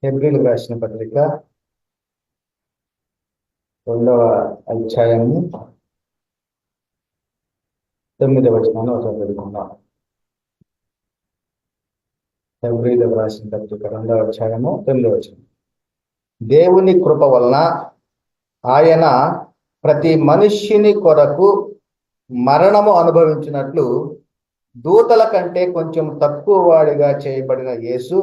హెబ్రీయులకు రాసిన పత్రిక 2వ అధ్యాయము 9వ వచనాన్ని ఒకసారి చదువుకుందాం. హెబ్రీయులకు రాసిన పత్రిక 2వ అధ్యాయము 9వ వచనం. దేవుని కృప వలన ఆయన ప్రతి మనుష్యుని కొరకు మరణము అనుభవించినట్లు దూతల కంటే కొంచెం తక్కువ వాడిగా చేయబడిన యేసు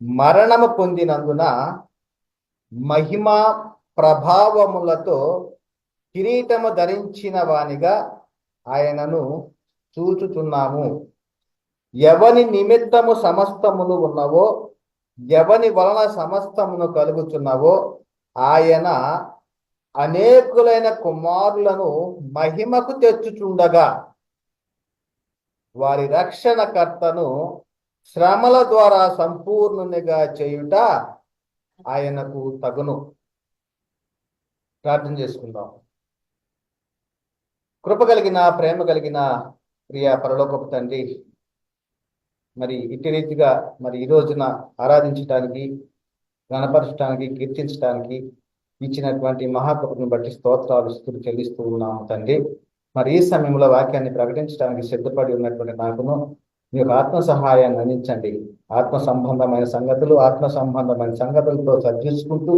మరణము పొందినందున మహిమ ప్రభావములతో కిరీటము ధరించిన వానిగా ఆయనను చూచుచున్నాము. ఎవని నిమిత్తము సమస్తమును ఉన్నవో, ఎవని వలన సమస్తమును కలుగుచున్నవో ఆయన అనేకులైన కుమారులను మహిమకు తెచ్చుచుండగా వారి రక్షణకర్తను శ్రమల ద్వారా సంపూర్ణునిగా చేయుట ఆయనకు తగును. ప్రార్థన చేసుకుందాం. కృప కలిగిన ప్రేమ కలిగిన ప్రియ పరలోకపు తండ్రి, మరి ఇట్టి రీతిగా ఈ రోజున ఆరాధించడానికి, గణపరచడానికి, కీర్తించడానికి ఇచ్చినటువంటి మహాకృపను బట్టి స్తోత్రాలు స్తుతులు చెల్లిస్తూ ఉన్నాము తండ్రి. మరి ఈ సమయంలో వాక్యాన్ని ప్రకటించడానికి సిద్ధపడి ఉన్నటువంటి నాకును మీ యొక్క ఆత్మ సహాయాన్ని అందించండి. ఆత్మ సంబంధమైన సంగతులతో సర్జించుకుంటూ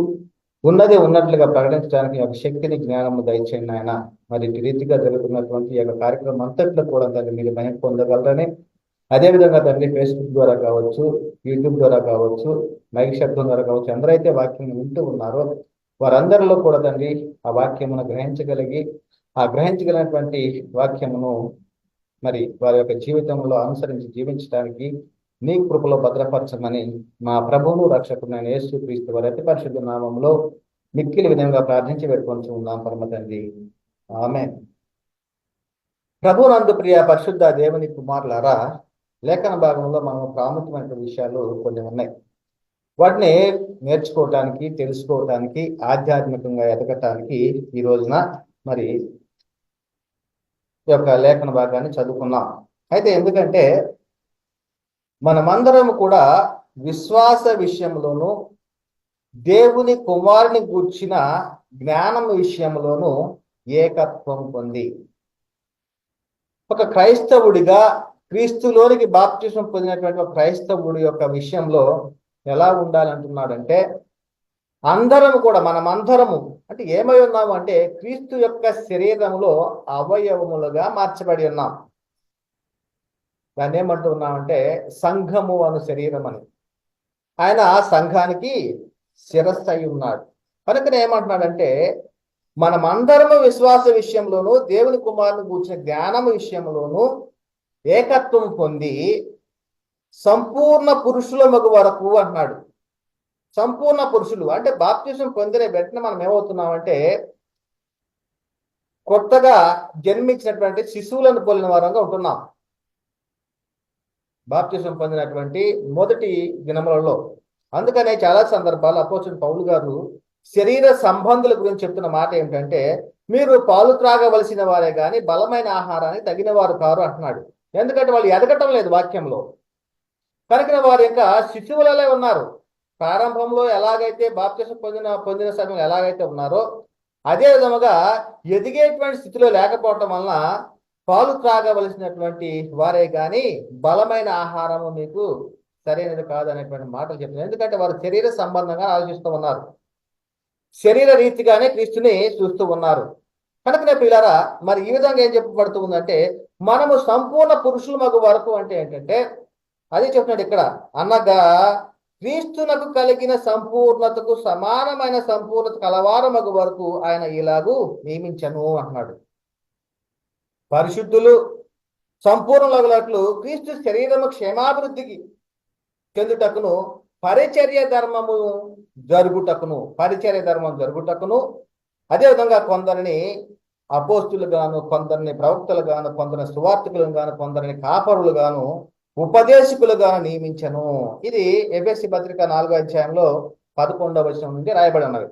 ఉన్నది ఉన్నట్లుగా ప్రకటించడానికి ఒక శక్తిని, జ్ఞానము దయచేయండి ఆయన. మరి ఇటు రీతిగా జరుగుతున్నటువంటి ఈ యొక్క కార్యక్రమం అంతట్లో కూడా తండ్రి మీరు మహిమ పొందగలరని, అదేవిధంగా తండ్రి ఫేస్బుక్ ద్వారా కావచ్చు, యూట్యూబ్ ద్వారా కావచ్చు, మైక్ శబ్దం ద్వారా కావచ్చు, అందరైతే వాక్యం వింటూ ఉన్నారో వారందరిలో కూడా తండ్రి ఆ వాక్యమును గ్రహించగలిగినటువంటి వాక్యమును మరి వారి యొక్క జీవితంలో అనుసరించి జీవించడానికి నీ కృపలో భద్రపరచమని మా ప్రభువును రక్షకుడైన యేసుక్రీస్తు వారి అతి పరిశుద్ధ నామములో మిక్కిలి విధంగా ప్రార్థించి పెట్టుకొని ఉన్నాం పరమ తండ్రి, ఆమేన్. ప్రభువునందు ప్రియ పరిశుద్ధ దేవుని కుమారులారా, లేఖన భాగంలో మనం ప్రాముఖ్యమైన విషయాలు కొన్ని ఉన్నాయి. వాటిని నేర్చుకోవటానికి, తెలుసుకోవటానికి, ఆధ్యాత్మికంగా ఎదగటానికి ఈ రోజున మరి ఈ యొక్క లేఖన భాగాన్ని చదువుకున్నాం. అయితే ఎందుకంటే మనమందరం కూడా విశ్వాస విషయంలోనూ, దేవుని కుమారుని గూర్చిన జ్ఞానం విషయంలోనూ ఏకత్వం పొంది, ఒక క్రైస్తవుడిగా క్రీస్తులోనికి బాప్తిస్మం పొందినటువంటి ఒక క్రైస్తవుడి యొక్క విషయంలో ఎలా ఉండాలంటున్నాడంటే, అందరము కూడా మనమందరము అంటే ఏమై ఉన్నాము అంటే క్రీస్తు యొక్క శరీరంలో అవయవములుగా మార్చబడి ఉన్నాం. దాన్ని ఏమంటూ ఉన్నామంటే సంఘము అను శరీరం అని. ఆయన సంఘానికి శిరస్సు అయి ఉన్నాడు. కనుకనే ఏమంటున్నాడంటే మనమందరము విశ్వాస విషయంలోనూ, దేవుని కుమారుని కూర్చిన జ్ఞానం విషయంలోనూ ఏకత్వం పొంది సంపూర్ణ పురుషుల మగు వరకు అంటున్నాడు. సంపూర్ణ పురుషులు అంటే బాప్తిసం పొందిన వెంటనే మనం ఏమవుతున్నామంటే కొత్తగా జన్మించినటువంటి శిశువులను పోలిన వారంగా ఉంటున్నాం. బాప్తిసం పొందినటువంటి మొదటి దినములలో. అందుకనే చాలా సందర్భాలు అపోస్తలుడు పౌలు గారు శరీర సంబంధుల గురించి చెప్తున్న మాట ఏమిటంటే, మీరు పాలు త్రాగవలసిన వారే కానీ బలమైన ఆహారానికి తగిన వారు కారు అంటున్నాడు. ఎందుకంటే వాళ్ళు ఎదగటం లేదు వాక్యంలో. కనుక వారు ఇంకా శిశువులలో ఉన్నారు. ప్రారంభంలో ఎలాగైతే బాప్తిసం పొందిన సమయంలో ఎలాగైతే ఉన్నారో అదే విధముగా ఎదిగేటువంటి స్థితిలో లేకపోవటం వలన పాలు త్రాగవలసినటువంటి వారే కానీ బలమైన ఆహారము మీకు సరైనది కాదు అనేటువంటి మాటలు చెప్తున్నారు. ఎందుకంటే వారు శరీర సంబంధంగా ఆలోచిస్తూ ఉన్నారు, శరీర రీతిగానే క్రీస్తుని చూస్తూ ఉన్నారు. కనుకనే పిల్లరా, మరి ఈ విధంగా ఏం చెప్పబడుతూ ఉందంటే మనము సంపూర్ణ పురుషుల మగు వరకు అంటే ఏంటంటే అదే చెప్తున్నాడు ఇక్కడ, అనగా క్రీస్తునకు కలిగిన సంపూర్ణతకు సమానమైన సంపూర్ణత కలవారమగు వరకు ఆయన ఇలాగూ నియమించను అంటున్నాడు. పరిశుద్ధులు సంపూర్ణులగునట్లు క్రీస్తు శరీరము క్షేమాభివృద్ధికి చెందుటకును పరిచర్య ధర్మం జరుగుటకును అదేవిధంగా కొందరిని అపోస్తులు గాను, కొందరిని ప్రవక్తలు గాను, కొందరిని సువార్తికులను గాను, కొందరిని కాపరులు గాను, ఉపదేశకులుగా నియమించను. ఇది ఎఫెసీ పత్రిక 4వ అధ్యాయంలో 11వ వచనం నుండి రాయబడి ఉన్నది.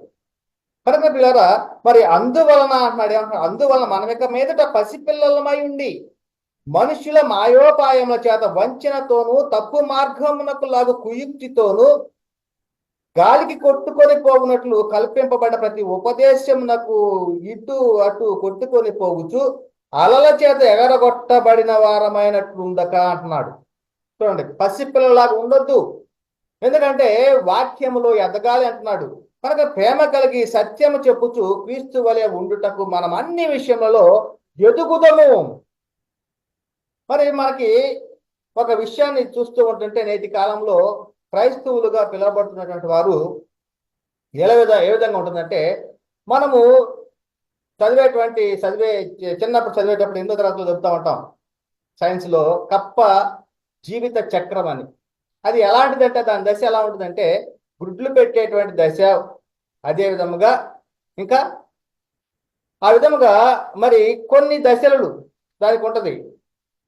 కనుక పిల్లరా, మరి అందువలన అంటున్నాడు ఏమంటున్నాడు, అందువలన మనం ఇక మీదట పసిపిల్లలమై ఉండి మనుషుల మాయోపాయముల చేత వంచనతోనూ తప్పు మార్గమునకు లాగు కుయుక్తితోనూ గాలికి కొట్టుకొని పోవునట్లు కల్పింపబడిన ప్రతి ఉపదేశం నాకు ఇటు అటు కొట్టుకొని పోవచ్చు అలల చేత ఎగరగొట్టబడిన వారమైనట్లుందక అంటున్నాడు. చూడండి, పసిపిల్లలాగా ఉండొద్దు, ఎందుకంటే వాక్యములో ఎదగాలి అంటున్నాడు. కనుక ప్రేమ కలిగి సత్యము చెప్పుచు క్రీస్తు వలె ఉండుటకు మనం అన్ని విషయములలో ఎదుగుదము. మరి మనకి ఒక విషయాన్ని చూస్తూ ఉంటుంటే నేటి కాలంలో క్రైస్తవులుగా పిలువబడుతున్నటువంటి వారు ఏ విధంగా ఉంటుందంటే, మనము చిన్నప్పుడు చదివేటప్పుడు ఎన్నో తరగతిలో చెప్తా ఉంటాం సైన్స్లో కప్ప జీవిత చక్రం అని. అది ఎలాంటిదంటే దాని దశ ఎలా ఉంటుందంటే గుడ్లు పెట్టేటువంటి దశ, అదే విధముగా ఇంకా ఆ విధముగా మరి కొన్ని దశలు దానికి ఉంటుంది.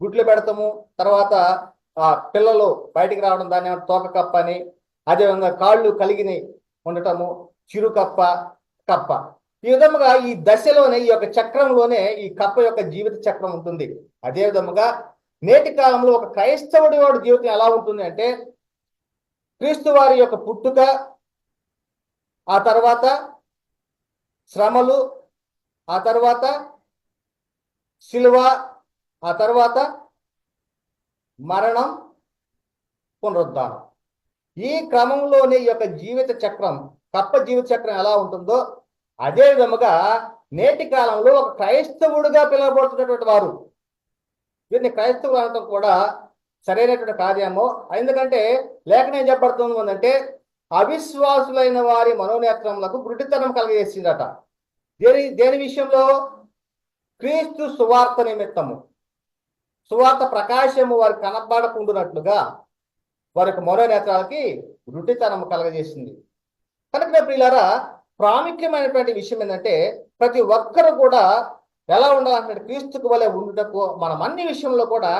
గుడ్లు పెడతాము, తర్వాత ఆ పిల్లలు బయటికి రావడం, దాన్ని తోక కప్ప అని, అదేవిధంగా కాళ్ళు కలిగి ఉండటము చిరు కప్ప, కప్ప. ఈ విధముగా ఈ దశలోనే ఈ యొక్క చక్రంలోనే ఈ కప్ప యొక్క జీవిత చక్రం ఉంటుంది. అదే విధముగా నేటి కాలంలో ఒక క్రైస్తవుడి వాడి జీవితం ఎలా ఉంటుంది అంటే, క్రీస్తు వారి యొక్క పుట్టుక, ఆ తర్వాత శ్రమలు, ఆ తర్వాత శిలువ, ఆ తర్వాత మరణం, పునరుద్ధానం. ఈ క్రమంలోనే ఈ యొక్క జీవిత చక్రం, కప్ప జీవిత చక్రం ఎలా ఉంటుందో అదే విధముగా నేటి కాలంలో ఒక క్రైస్తవుడిగా పిలువబడుతున్నటువంటి వారు, వీరిని క్రైస్తవులు అనడం కూడా సరైనటువంటి కార్యమో. ఎందుకంటే లేఖనం ఏం చెప్పబడుతుంది అంటే, అవిశ్వాసులైన వారి మనోనేత్రములకు గుడ్డితనం కలగజేసిందట. దేని విషయంలో? క్రీస్తు సువార్త నిమిత్తము. సువార్త ప్రకాశము వారికి కనబడకుండునట్లుగా వారి యొక్క మనోనేత్రాలకి గుడ్డితనం కలగజేసింది. కనుక ప్రియులారా, ప్రాముఖ్యమైనటువంటి విషయం ఏంటంటే, ప్రతి ఒక్కరు కూడా ఎలా ఉండాలంటే క్రీస్తుకు వలె ఉండుటకు మనం అన్ని విషయంలో కూడా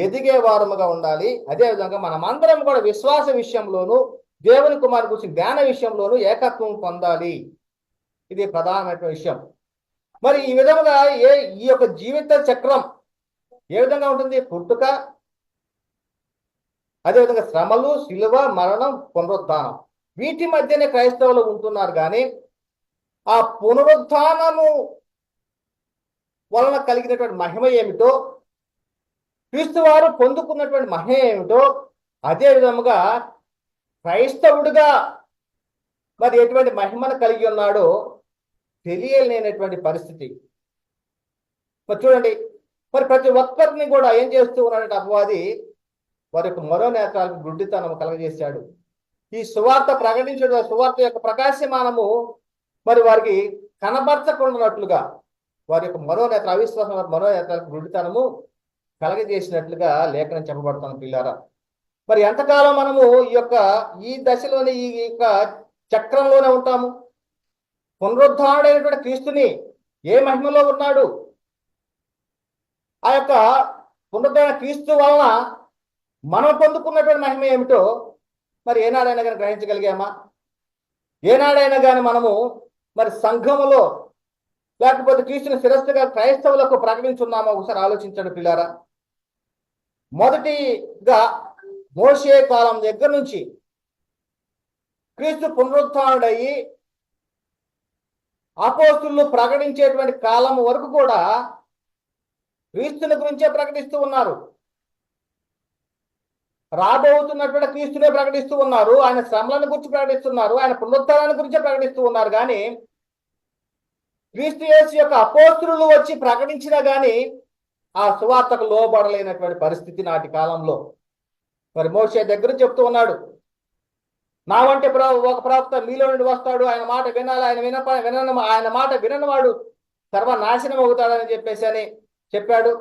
ఎదిగే వారముగా ఉండాలి. అదేవిధంగా మనం అందరం కూడా విశ్వాస విషయంలోనూ దేవుని కుమారు గురించి జ్ఞాన విషయంలోనూ ఏకత్వం పొందాలి. ఇది ప్రధానమైన విషయం. మరి ఈ విధముగా ఈ యొక్క జీవిత చక్రం ఏ విధంగా ఉంటుంది? పుట్టుక, అదేవిధంగా శ్రమలు, శిలువ, మరణం, పునరుద్ధానం. వీటి మధ్యనే క్రైస్తవులు ఉంటున్నారు. కానీ ఆ పునరుద్ధానము వలన కలిగినటువంటి మహిమ ఏమిటో, క్రీస్తు వారు పొందుకున్నటువంటి మహిమ ఏమిటో, అదే విధముగా క్రైస్తవుడిగా మరి ఎటువంటి మహిమను కలిగి ఉన్నాడో తెలియలేనటువంటి పరిస్థితి. మరి చూడండి, మరి ప్రతి ఒక్కరిని కూడా ఏం చేస్తూ ఉన్నాడంటే అపవాది వారి యొక్క మరో నేత్రాలకు గుడ్డితనం కలగజేశాడు. ఈ సువార్త ప్రకటించడం, సువార్త యొక్క ప్రకాశమానము మరి వారికి కనబరచకుండానట్లుగా వారి యొక్క అవిశ్వాసం మనోనేత్రాలకు గుడ్డితనము కలగజేసినట్లుగా లేఖనం చెప్పబడుతుంది. పిల్లారా, మరి ఎంతకాలం మనము ఈ దశలోనే ఈ యొక్క చక్రంలోనే ఉంటాము? పునరుద్ధారుడైనటువంటి క్రీస్తుని ఏ మహిమలో ఉన్నాడు? ఆ యొక్క పునరుద్ధరణ క్రీస్తు వలన మనం పొందుకున్నటువంటి మహిమ ఏమిటో మరి ఏనాడైనా కానీ గ్రహించగలిగామా? ఏనాడైనా కానీ మనము మరి సంఘములో లేకపోతే క్రీస్తుని శిరస్సుగా క్రైస్తవులకు ప్రకటించున్నామా? ఒకసారి ఆలోచించండి పిల్లారా. మొదటిగా మోషే కాలం దగ్గర నుంచి క్రీస్తు పునరుత్థానుడయ్యి అపోస్తులు ప్రకటించేటువంటి కాలం వరకు కూడా క్రీస్తుని గురించే ప్రకటిస్తూ ఉన్నారు. రాబోతున్నటువంటి క్రీస్తునే ప్రకటిస్తూ ఉన్నారు. ఆయన శ్రమలను గురించి ప్రకటిస్తున్నారు. ఆయన పునరుత్థానాన్ని గురించే ప్రకటిస్తూ ఉన్నారు. కానీ క్రీస్తు యేసు యొక్క అపోస్తులు వచ్చి ప్రకటించినా కానీ ఆ సువార్తకు లోబడలేనటువంటి పరిస్థితి నాటి కాలంలో. మరి మోషే దగ్గర చెప్తూ ఉన్నాడు, నా వంటి ఒక ప్రవక్త మీలో నుండి వస్తాడు, ఆయన మాట వినాలి, ఆయన మాట విననివాడు సర్వనాశనం అవుతాడని చెప్పేసి చెప్పాడు.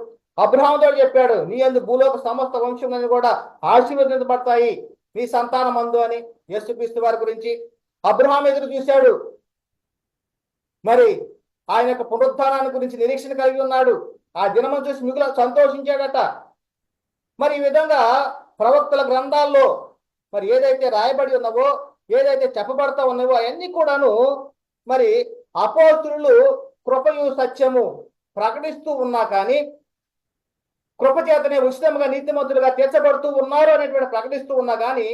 అబ్రహాముతో చెప్పాడు, నీ యందు భూలోక సమస్త వంశములను కూడా ఆశీర్వదించబడతాయి నీ సంతానం అందు అని యేసుక్రీస్తు వారి గురించి అబ్రహాం ఎదురు చూశాడు. మరి ఆయన యొక్క పునరుత్థానాన్ని గురించి నిరీక్షణ కలిగి ఉన్నాడు. ఆ దినమును చూసి మిగుల సంతోషించాడట. మరి ఈ విధంగా ప్రవక్తల గ్రంథాల్లో మరి ఏదైతే రాయబడి ఉన్నవో, ఏదైతే చెప్పబడతా ఉన్నావో అవన్నీ కూడాను మరి అపోస్తులు కృపయు సత్యము ప్రకటిస్తూ ఉన్నా కానీ, కృపచేతనే ఉచితముగా నీతిమంతులుగా తీర్చబడుతూ ఉన్నారు అనేటువంటి ప్రకటిస్తూ ఉన్నా కానీ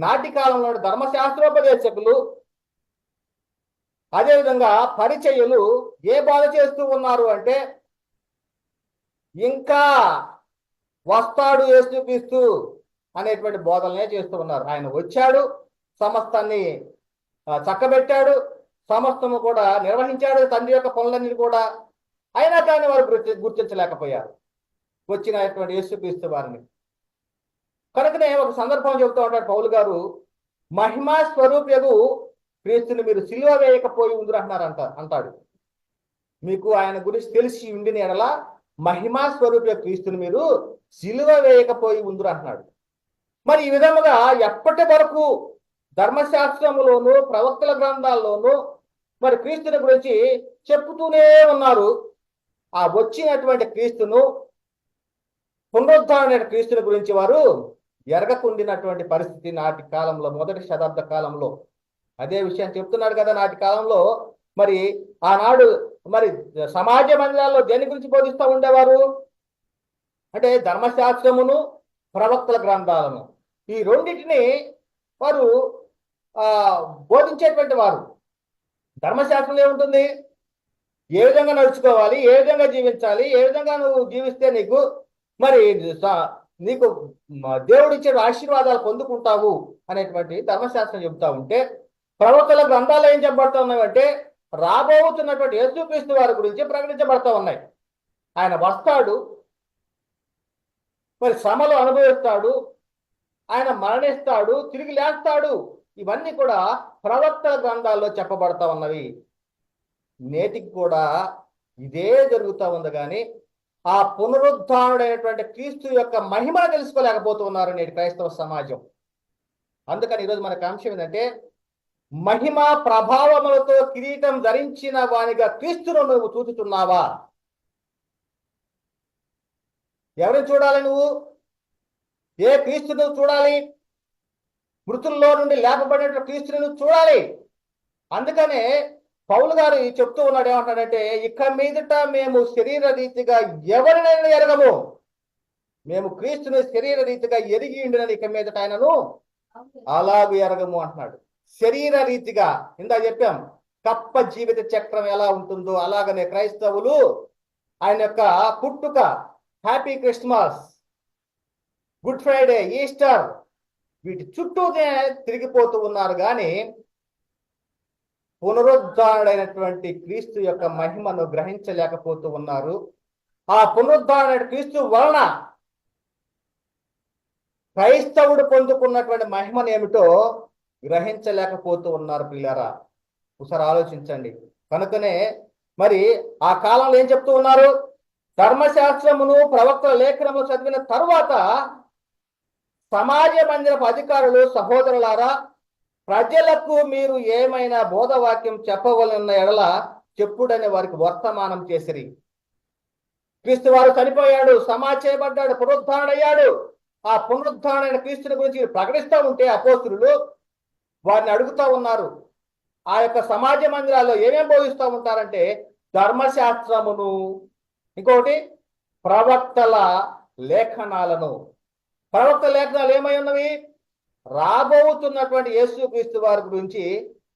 నాటి కాలంలో ధర్మశాస్త్రోపదేశకులు అదేవిధంగా పరిచయులు ఏ బోధ చేస్తూ ఉన్నారు అంటే, ఇంకా వస్తాడు యేసుక్రీస్తు అనేటువంటి బోధనలే చేస్తూ ఉన్నారు. ఆయన వచ్చాడు, సమస్తాన్ని చక్కబెట్టాడు, సమస్తము కూడా నిర్వహించాడు, తండ్రి యొక్క పనులన్నీ కూడా. అయినా కానీ వారు గుర్తించలేకపోయారు వచ్చినటువంటి యేసుక్రీస్తు వారిని. కనుకనే ఒక సందర్భం చెబుతూ ఉంటాడు పౌలు గారు, మహిమా స్వరూపయగు క్రీస్తుని మీరు సిలువ వేయకపోయి ఉందిరు అంటాడు. మీకు ఆయన గురించి తెలిసి ఉండిన ఎడల మహిమా స్వరూప క్రీస్తుని మీరు సిలువ వేయకపోయి ఉందిరు అంటున్నాడు. మరి ఈ విధముగా ఎప్పటి వరకు ధర్మశాస్త్రములోను ప్రవక్తల గ్రంథాల్లోనూ మరి క్రీస్తుని గురించి చెప్పుతూనే ఉన్నారు. ఆ వచ్చినటువంటి క్రీస్తును, పునరుద్ధరణ క్రీస్తుని గురించి వారు ఎరగకుండినటువంటి పరిస్థితి నాటి కాలంలో, మొదటి శతాబ్ద కాలంలో. అదే విషయం చెప్తున్నాడు కదా. నాటి కాలంలో మరి ఆనాడు మరి సమాజ మందిరాల్లో దేని గురించి బోధిస్తూ ఉండేవారు అంటే ధర్మశాస్త్రమును ప్రవక్తల గ్రంథాలను, ఈ రెండింటిని వారు బోధించేటువంటి వారు. ధర్మశాస్త్రంలో ఏముంటుంది, ఏ విధంగా నడుచుకోవాలి, ఏ విధంగా జీవించాలి, ఏ విధంగా నువ్వు జీవిస్తే మరి నీకు దేవుడిచ్చే ఆశీర్వాదాలు పొందుకుంటావు అనేటువంటి ధర్మశాస్త్రం చెబుతా ఉంటే, ప్రవక్తల గ్రంథాలు ఏం చెప్పబడతా ఉన్నాయంటే రాబోతున్నటువంటి యేసుక్రీస్తు వారి గురించి ప్రకటించబడతా ఉన్నాయి. ఆయన వస్తాడు, మరి శ్రమలు అనుభవిస్తాడు, ఆయన మరణిస్తాడు, తిరిగి లేస్తాడు. ఇవన్నీ కూడా ప్రవక్తల గ్రంథాల్లో చెప్పబడతా ఉన్నవి. నేటికి కూడా ఇదే జరుగుతూ ఉంది. కానీ ఆ పునరుద్ధారుడైనటువంటి క్రీస్తు యొక్క మహిమను తెలుసుకోలేకపోతున్నారు నేటి క్రైస్తవ సమాజం. అందుకని ఈరోజు మనకు అంశం ఏంటంటే, మహిమ ప్రభావములతో కిరీటం ధరించిన వానిగా క్రీస్తును నువ్వు చూచుతున్నావా? ఎవరిని చూడాలి నువ్వు? ఏ క్రీస్తును చూడాలి? మృతుల్లో నుండి లేపబడినటువంటి క్రీస్తుని నువ్వు చూడాలి. అందుకనే పౌలు గారు చెప్తూ ఉన్నాడు, ఏమంటాడంటే, ఇక మీదట మేము శరీర రీతిగా ఎవరినైనా ఎరగము, మేము క్రీస్తుని శరీర రీతిగా ఎరిగి ఉండినని ఇక మీదట ఆయనను అలాగూ ఎరగము అంటున్నాడు. శరీర రీతిగా ఇందా చెప్పాం, కప్ప జీవిత చక్రం ఎలా ఉంటుందో అలాగనే క్రైస్తవులు ఆయన యొక్క పుట్టుక, happy Christmas, good Friday, Easter, వీటి చుట్టూనే తిరిగిపోతూ ఉన్నారు. కానీ పునరుద్ధరణైనటువంటి క్రీస్తు యొక్క మహిమను గ్రహించలేకపోతూ ఉన్నారు. ఆ పునరుద్ధరణ క్రీస్తు వలన క్రైస్తవుడు పొందుకున్నటువంటి మహిమను ఏమిటో గ్రహించలేకపోతూ ఉన్నారు. పిల్లరా, ఒకసారి ఆలోచించండి. కనుకనే మరి ఆ కాలంలో ఏం చెప్తూ ఉన్నారు? ధర్మశాస్త్రమును ప్రవక్తల లేఖనములు చదివిన తరువాత సమాజ మందిరపు అధికారులు, సహోదరులారా, ప్రజలకు మీరు ఏమైనా బోధవాక్యం చెప్పవలన ఎడల చెప్పుడని వారికి వర్తమానం చేసిరి. క్రీస్తు వారు చనిపోయాడు, సమాధి చేయబడ్డాడు, పునరుద్ధరణయ్యాడు. ఆ పునరుద్ధరణ క్రీస్తుని గురించి ప్రకటిస్తూ ఉంటే అపోస్తులు వారిని అడుగుతూ ఉన్నారు, ఆ యొక్క సమాజ మందిరాల్లో ఏమేం బోధిస్తూ ఉంటారంటే ధర్మశాస్త్రమును, ఇంకొకటి ప్రవక్తల లేఖనాలను. ప్రవక్త లేఖనాలు ఏమై ఉన్నవి? రాబోతున్నటువంటి యేసుక్రీస్తు వారి గురించి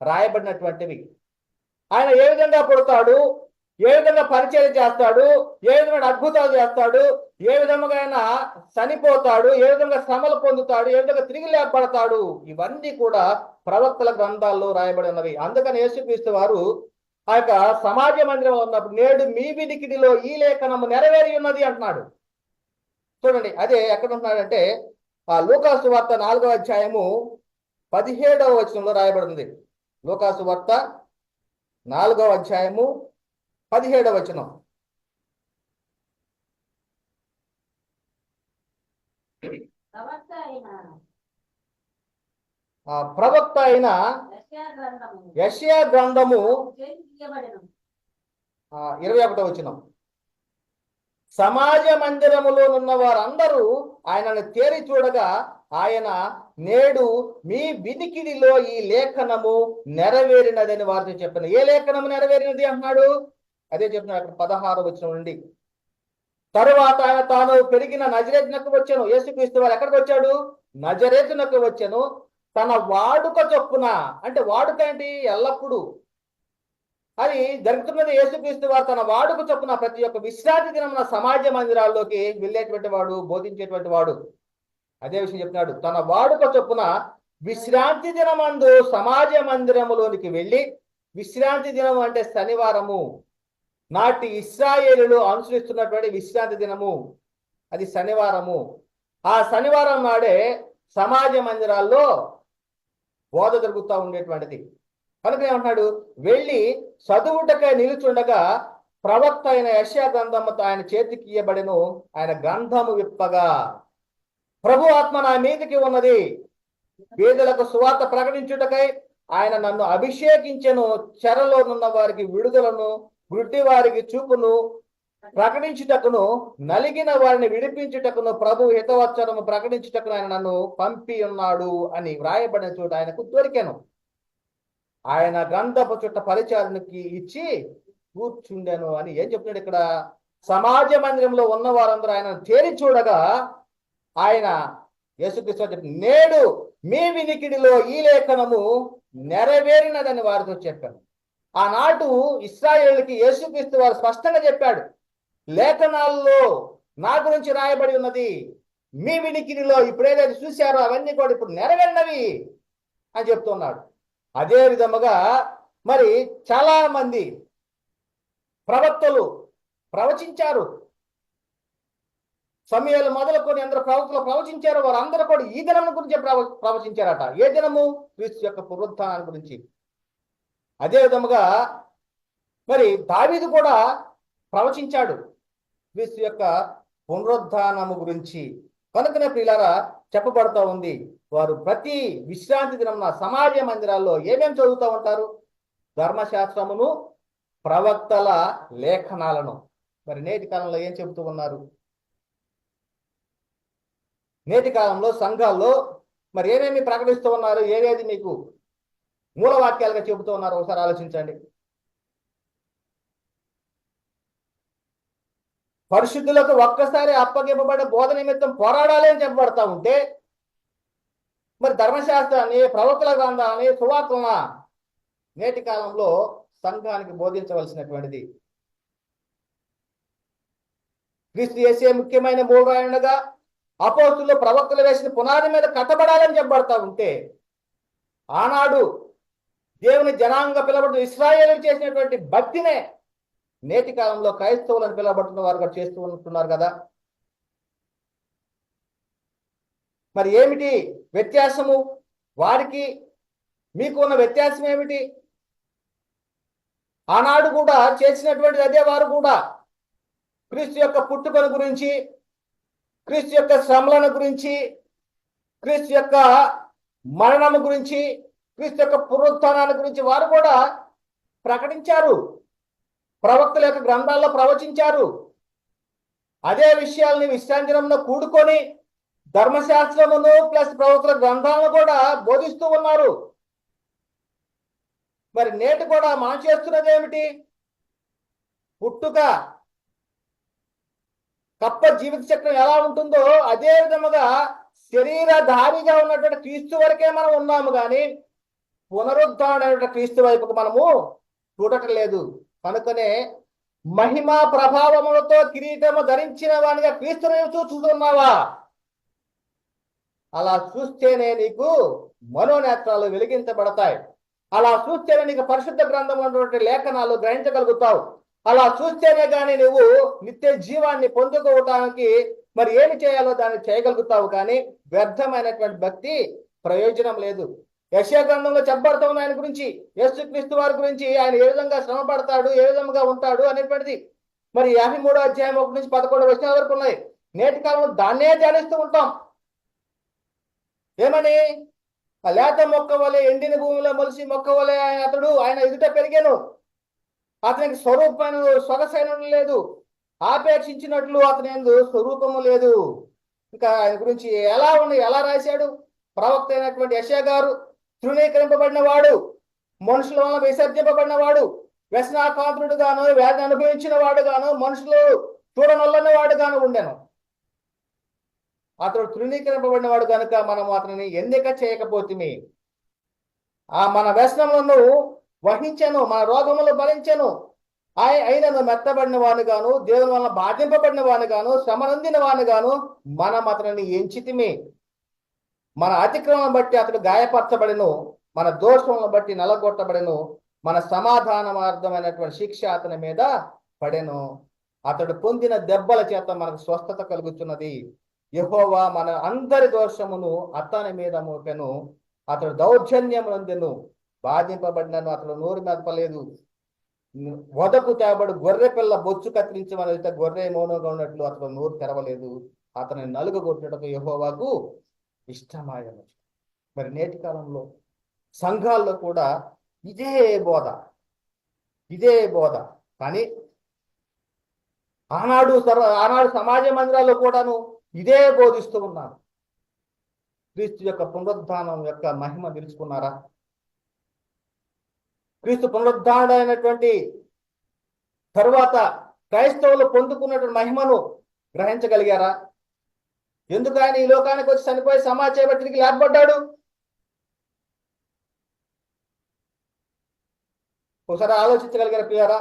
రాయబడినటువంటివి. ఆయన ఏ విధంగా పుడతాడు, ఏ విధంగా పరిచయం చేస్తాడు, ఏ విధమైన అద్భుతాలు చేస్తాడు, ఏ విధంగా ఆయన చనిపోతాడు, ఏ విధంగా శ్రమలు పొందుతాడు, ఏ విధంగా తిరిగి లేపబడతాడు, ఇవన్నీ కూడా ప్రవక్తల గ్రంథాల్లో రాయబడి ఉన్నవి. అందుకని యేసుక్రీస్తు వారు ఆ యొక్క సమాజ మందిరంలో ఉన్నప్పుడు నేడు మీ వినికిడిలో ఈ లేఖనము నెరవేరి ఉన్నది అంటున్నాడు. చూడండి, అదే ఎక్కడ ఉంటున్నాడంటే లూకాసు వార్త 4వ అధ్యాయము 17వ వచనంలో రాయబడింది. లూకాసు వార్త 4వ అధ్యాయము 17వ వచనం. ప్రవక్త అయిన యెషయా గ్రంథము 21వ వచనం. సమాజ మందిరములో ఉన్న వారందరూ ఆయనను తేరి చూడగా ఆయన నేడు మీ వినికిడిలో ఈ లేఖనము నెరవేరినదని వారితో చెప్పిన. ఏ లేఖనము నెరవేరినది అంటున్నాడు? అదే చెప్తున్నాడు అక్కడ 16వ వచనం నుండి. తరువాత ఆయన తాను పెరిగిన నజరేతునకు వచ్చాను. యేసుక్రీస్తు వారు ఎక్కడికి వచ్చాడు? నజరేతునకు వచ్చాను. తన వాడుక చొప్పున, అంటే వాడుక ఏంటి? ఎల్లప్పుడూ అది జరుగుతున్నది. యేసుక్రీస్తు వారు తన వాడుక చొప్పున ప్రతి ఒక్క విశ్రాంతి దినమున సమాజ మందిరాల్లోకి వెళ్ళేటువంటి వాడు, బోధించేటువంటి వాడు. అదే విషయం చెప్తున్నాడు. తన వాడుక చొప్పున విశ్రాంతి దినమందు సమాజ మందిరములోనికి వెళ్ళి, విశ్రాంతి దినము అంటే శనివారము, నాటి ఇశ్రాయేలులు అనుసరిస్తున్నటువంటి విశ్రాంతి దినము, అది శనివారము. ఆ శనివారం నాడే సమాజ మందిరాల్లో బోధ జరుగుతూ ఉండేటువంటిది. కనుక ఏమంటున్నాడు? వెళ్ళి చదువుటకై నిలుచుండగా ప్రవక్త అయిన యెషయా గ్రంథముతో ఆయన చేతికి ఇయ్యబడెను. ఆయన గ్రంథము విప్పగా, ప్రభు ఆత్మ నా మీదికి ఉన్నది, పేదలకు సువార్త ప్రకటించుటకై ఆయన నన్ను అభిషేకించెను, చెరలో నున్న వారికి విడుదలను, గుడ్డి వారికి చూపును ప్రకటించుటకును, నలిగిన వారిని విడిపించుటకును, ప్రభు హితవచనము ప్రకటించుటకును ఆయన నన్ను పంపి ఉన్నాడు అని వ్రాయబడిన చోట ఆయనకు దొరికాను. ఆయన గ్రంథపు చుట్ట పరిచారణకి ఇచ్చి కూర్చుండెను అని ఏం చెప్తున్నాడు ఇక్కడ? సమాజ మందిరంలో ఉన్న వారందరూ ఆయన తేరి చూడగా ఆయన యేసుక్రీస్తు చెప్పి, నేడు మీ వినికిడిలో ఈ లేఖనము నెరవేరినదని వారితో చెప్పాను. ఆనాడు ఇశ్రాయేలుకి యేసుక్రీస్తు వారు స్పష్టంగా చెప్పాడు, లేఖనాల్లో నా గురించి రాయబడి ఉన్నది, మీ వినికిడిలో ఇప్పుడు ఏదైతే చూశారో అవన్నీ కూడా ఇప్పుడు నెరవేరినవి అని చెప్తున్నాడు. అదే విధముగా మరి చాలా మంది ప్రవక్తలు ప్రవచించారు. సమయాలు మొదలుకొని అందరూ ప్రవక్తలు ప్రవచించారు. వారందరూ కూడా ఈ దినం గురించి ప్రవచించారట. ఏ దినము? క్రీస్తు యొక్క పునరుత్థానం గురించి. అదే విధముగా మరి దావీదు కూడా ప్రవచించాడు క్రీస్తు యొక్క పునరుద్ధానము గురించి. కనుకనే ప్రియులారా చెప్పబడుతూ ఉంది, వారు ప్రతి విశ్రాంతి దినమున సమాజ మందిరాల్లో ఏమేమి చదువుతూ ఉంటారు? ధర్మశాస్త్రమును, ప్రవక్తల లేఖనాలను. మరి నేటి కాలంలో ఏం చెబుతూ ఉన్నారు? నేటి కాలంలో సంఘాల్లో మరి ఏమేమి ప్రకటిస్తూ ఉన్నారు? ఏదేది మీకు మూలవాక్యాలుగా చెబుతూ ఉన్నారు? ఒకసారి ఆలోచించండి. పరిశుద్ధులకు ఒక్కసారి అప్పగింపబడే బోధ నిమిత్తం పోరాడాలి అని చెప్పబడతా ఉంటే, మరి ధర్మశాస్త్రాన్ని, ప్రవక్తల గ్రంథాన్ని, సువార్తలను నేటి కాలంలో సంఘానికి బోధించవలసినటువంటిది. క్రీస్తు యేసే ముఖ్యమైన మూలరాయుడుగా అపోస్తులు, ప్రవక్తలు వేసిన పునాది మీద కట్టబడాలని చెప్పబడతా ఉంటే, ఆనాడు దేవుని జనాంగ పిలబడుతూ ఇశ్రాయేలు చేసినటువంటి భక్తినే నేటి కాలంలో క్రైస్తవులను పిలవబడుతున్న వారు కూడా చేస్తూ ఉంటున్నారు కదా. మరి ఏమిటి వ్యత్యాసము? వారికి మీకు ఉన్న వ్యత్యాసం ఏమిటి? ఆనాడు కూడా చేసినటువంటిది అదే. వారు కూడా క్రీస్తు యొక్క పుట్టుకను గురించి, క్రీస్తు యొక్క శ్రమలను గురించి, క్రీస్తు యొక్క మరణము గురించి, క్రీస్తు యొక్క పునరుత్థానాన్ని గురించి వారు కూడా ప్రకటించారు. ప్రవక్తల యొక్క గ్రంథాల్లో ప్రవచించారు. అదే విషయాల్ని విశ్రాంతిలో కూడుకొని ధర్మశాస్త్రమును ప్లస్ ప్రవక్తల గ్రంథాలను కూడా బోధిస్తూ ఉన్నారు. మరి నేటి కూడా మనం చేస్తున్నది ఏమిటి? పుట్టుక కప్ప జీవిత చక్రం ఎలా ఉంటుందో అదే విధముగా శరీరధారిగా ఉన్నటువంటి క్రీస్తు వరకే మనం ఉన్నాము, కానీ పునరుద్ధరణ క్రీస్తు వైపుకు మనము చూడటం లేదు. కనుకనే మహిమా ప్రభావములతో కిరీటము ధరించిన వానిగా క్రీస్తుని చూస్తున్నావా? అలా చూస్తేనే నీకు మనోనేత్రాలు వెలిగించబడతాయి. అలా చూస్తేనే నీకు పరిశుద్ధ గ్రంథం ఉన్నటువంటి లేఖనాలు గ్రహించగలుగుతావు. అలా చూస్తేనే కానీ నువ్వు నిత్య జీవాన్ని పొందుకోవటానికి మరి ఏమి చేయాలో దాన్ని చేయగలుగుతావు. కానీ వ్యర్థమైనటువంటి భక్తి ప్రయోజనం లేదు. యెషయా గ్రంథంలో చెప్పబడుతూ ఉన్న ఆయన గురించి, యేసుక్రీస్తు వారి గురించి, ఆయన ఏ విధంగా శ్రమ పడతాడు, ఏ విధంగా ఉంటాడు అనేటువంటిది మరి 53వ అధ్యాయం 1 నుంచి 11 వచనాల వరకు ఉన్నాయి. నేటి కాలంలో దాన్నే ధ్యానిస్తూ ఉంటాం. ఏమని? ఆ లేత మొక్క వలె ఎండిన భూమిలో మొలిసి మొక్క వలె ఆయన ఎదుట పెరిగాను, అతనికి స్వరూపమైన సొగసైన లేదు, ఆపేక్షించినట్లు అతని యందు స్వరూపము లేదు. ఇంకా ఆయన గురించి ఎలా రాశాడు? ప్రవక్త అయినటువంటి యెషయా గారు, తృణీకరింపబడిన వాడు, మనుషుల వలన విసర్జింపబడిన వాడు, వ్యసనాకాంతుడు గాను, వ్యాధిని అనుభవించిన వాడు గాను, మనుషులు చూడనొల్లని వాడు గాను ఉండెను. అతడు తృణీకరింపబడిన వాడు కనుక మనం అతనిని ఎన్నిక చేయకపోతిమి. మన వ్యసనములను వహించను, మన రోగములు భరించను. అయినను మెత్తబడిన వాని గాను, దేవుని వలన బాధింపబడిన వాని గాను, శ్రమ నొందిన వాని గాను మనం అతనిని ఎంచితిమి. మన అతిక్రమం బట్టి అతడు గాయపరచబడిను, మన దోషములను బట్టి నలగొట్టబడెను. మన సమాధానార్థమైనటువంటి శిక్ష అతని మీద పడెను. అతడు పొందిన దెబ్బల చేత మనకు స్వస్థత కలుగుతున్నది. యెహోవా మన అందరి దోషమును అతని మీద మోపెను. అతడు దౌర్జన్యం నొందెను, బాధింపబడినను అతడు నోరు మెదపలేదు. వదకు తేబడు గొర్రె పిల్ల బొచ్చు కత్తిరించమని గొర్రె మౌనంగా ఉన్నట్లు అతడు నోరు తెరవలేదు. అతని నలుగగొట్టుటకు యెహోవాకు ఇష్టమాయను. మరి నేటి కాలంలో సంఘాల్లో కూడా ఇదే బోధ, ఇదే బోధ. కానీ ఆనాడు సమాజ మందిరాల్లో కూడాను ఇదే బోధిస్తూ ఉన్నారు. క్రీస్తు యొక్క పునరుద్ధానం యొక్క మహిమ తెలుసుకున్నారా? క్రీస్తు పునరుద్ధానుడైనటువంటి తరువాత క్రైస్తవులు పొందుకున్నటువంటి మహిమను గ్రహించగలిగారా? ఎందుకు ఆయన ఈ లోకానికి వచ్చి చనిపోయి సమాజ చేయబట్టి తిరిగి లేపబడ్డాడు? ఒకసారి ఆలోచించగలిగారా ప్రియారా?